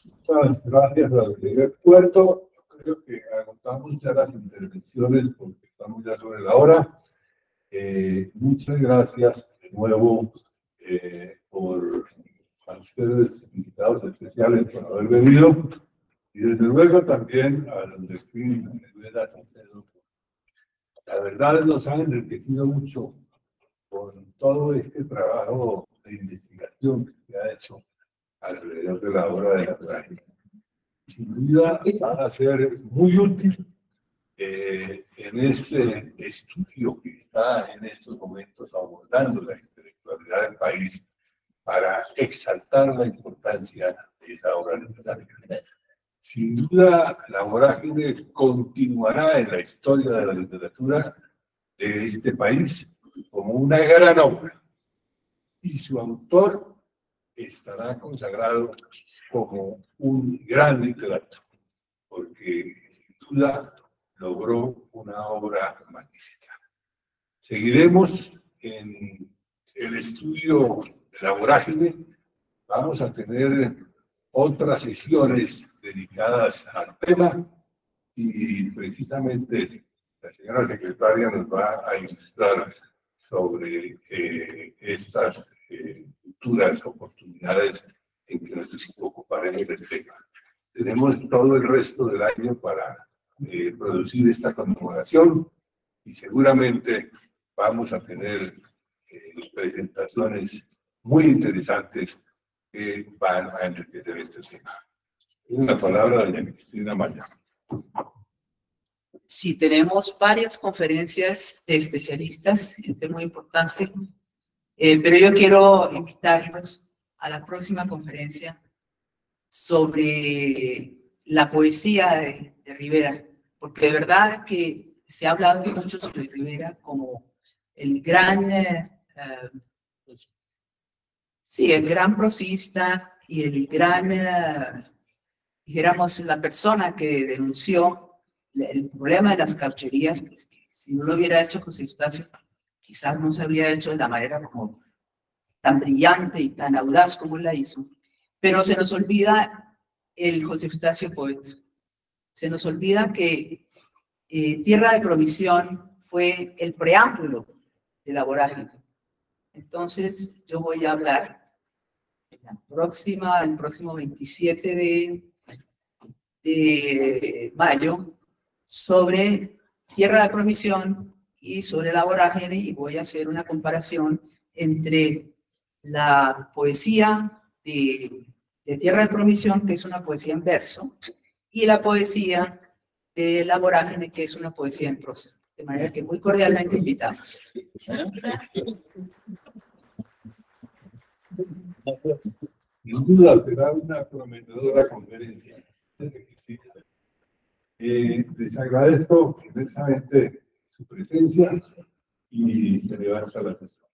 Muchas gracias al primer puerto. Creo que agotamos ya las intervenciones porque estamos ya sobre la hora. Muchas gracias de nuevo por a ustedes, invitados especiales, por haber venido. Y desde luego también al Delfín Rivera Salcedo. La verdad nos ha enriquecido mucho con todo este trabajo de investigación que se ha hecho alrededor de la obra de la vorágine. Sin duda va a ser muy útil en este estudio que está en estos momentos abordando la intelectualidad del país para exaltar la importancia de esa obra literaria. Sin duda, la vorágine continuará en la historia de la literatura de este país como una gran obra y su autor estará consagrado como un gran literato, porque sin duda logró una obra magnífica. Seguiremos en el estudio de la vorágine. Vamos a tener otras sesiones dedicadas al tema y precisamente la señora secretaria nos va a ilustrar sobre estas futuras oportunidades en que nos ocuparemos del tema. Tenemos todo el resto del año para producir esta conmemoración y seguramente vamos a tener presentaciones muy interesantes que van a enriquecer este tema. Tiene la palabra doña Cristina Maya. Sí, tenemos varias conferencias de especialistas, gente muy importante, pero yo quiero invitarlos a la próxima conferencia sobre la poesía de Rivera, porque de verdad que se ha hablado mucho sobre Rivera como el gran, el gran prosista y el gran, dijéramos, la persona que denunció el problema de las caucherías, pues, que si no lo hubiera hecho José Eustacio, quizás no se habría hecho de la manera como tan brillante y tan audaz como la hizo. Pero se nos olvida el José Eustacio poeta. Se nos olvida que Tierra de Promisión fue el preámbulo de la vorágine. Entonces, yo voy a hablar el próximo 27 de mayo sobre Tierra de Promisión y sobre la vorágine, y voy a hacer una comparación entre la poesía de Tierra de Promisión, que es una poesía en verso, y la poesía de la vorágine, que es una poesía en prosa. De manera que muy cordialmente invitamos. Sin duda será una prometedora conferencia. Les agradezco inmensamente su presencia y se levanta la sesión.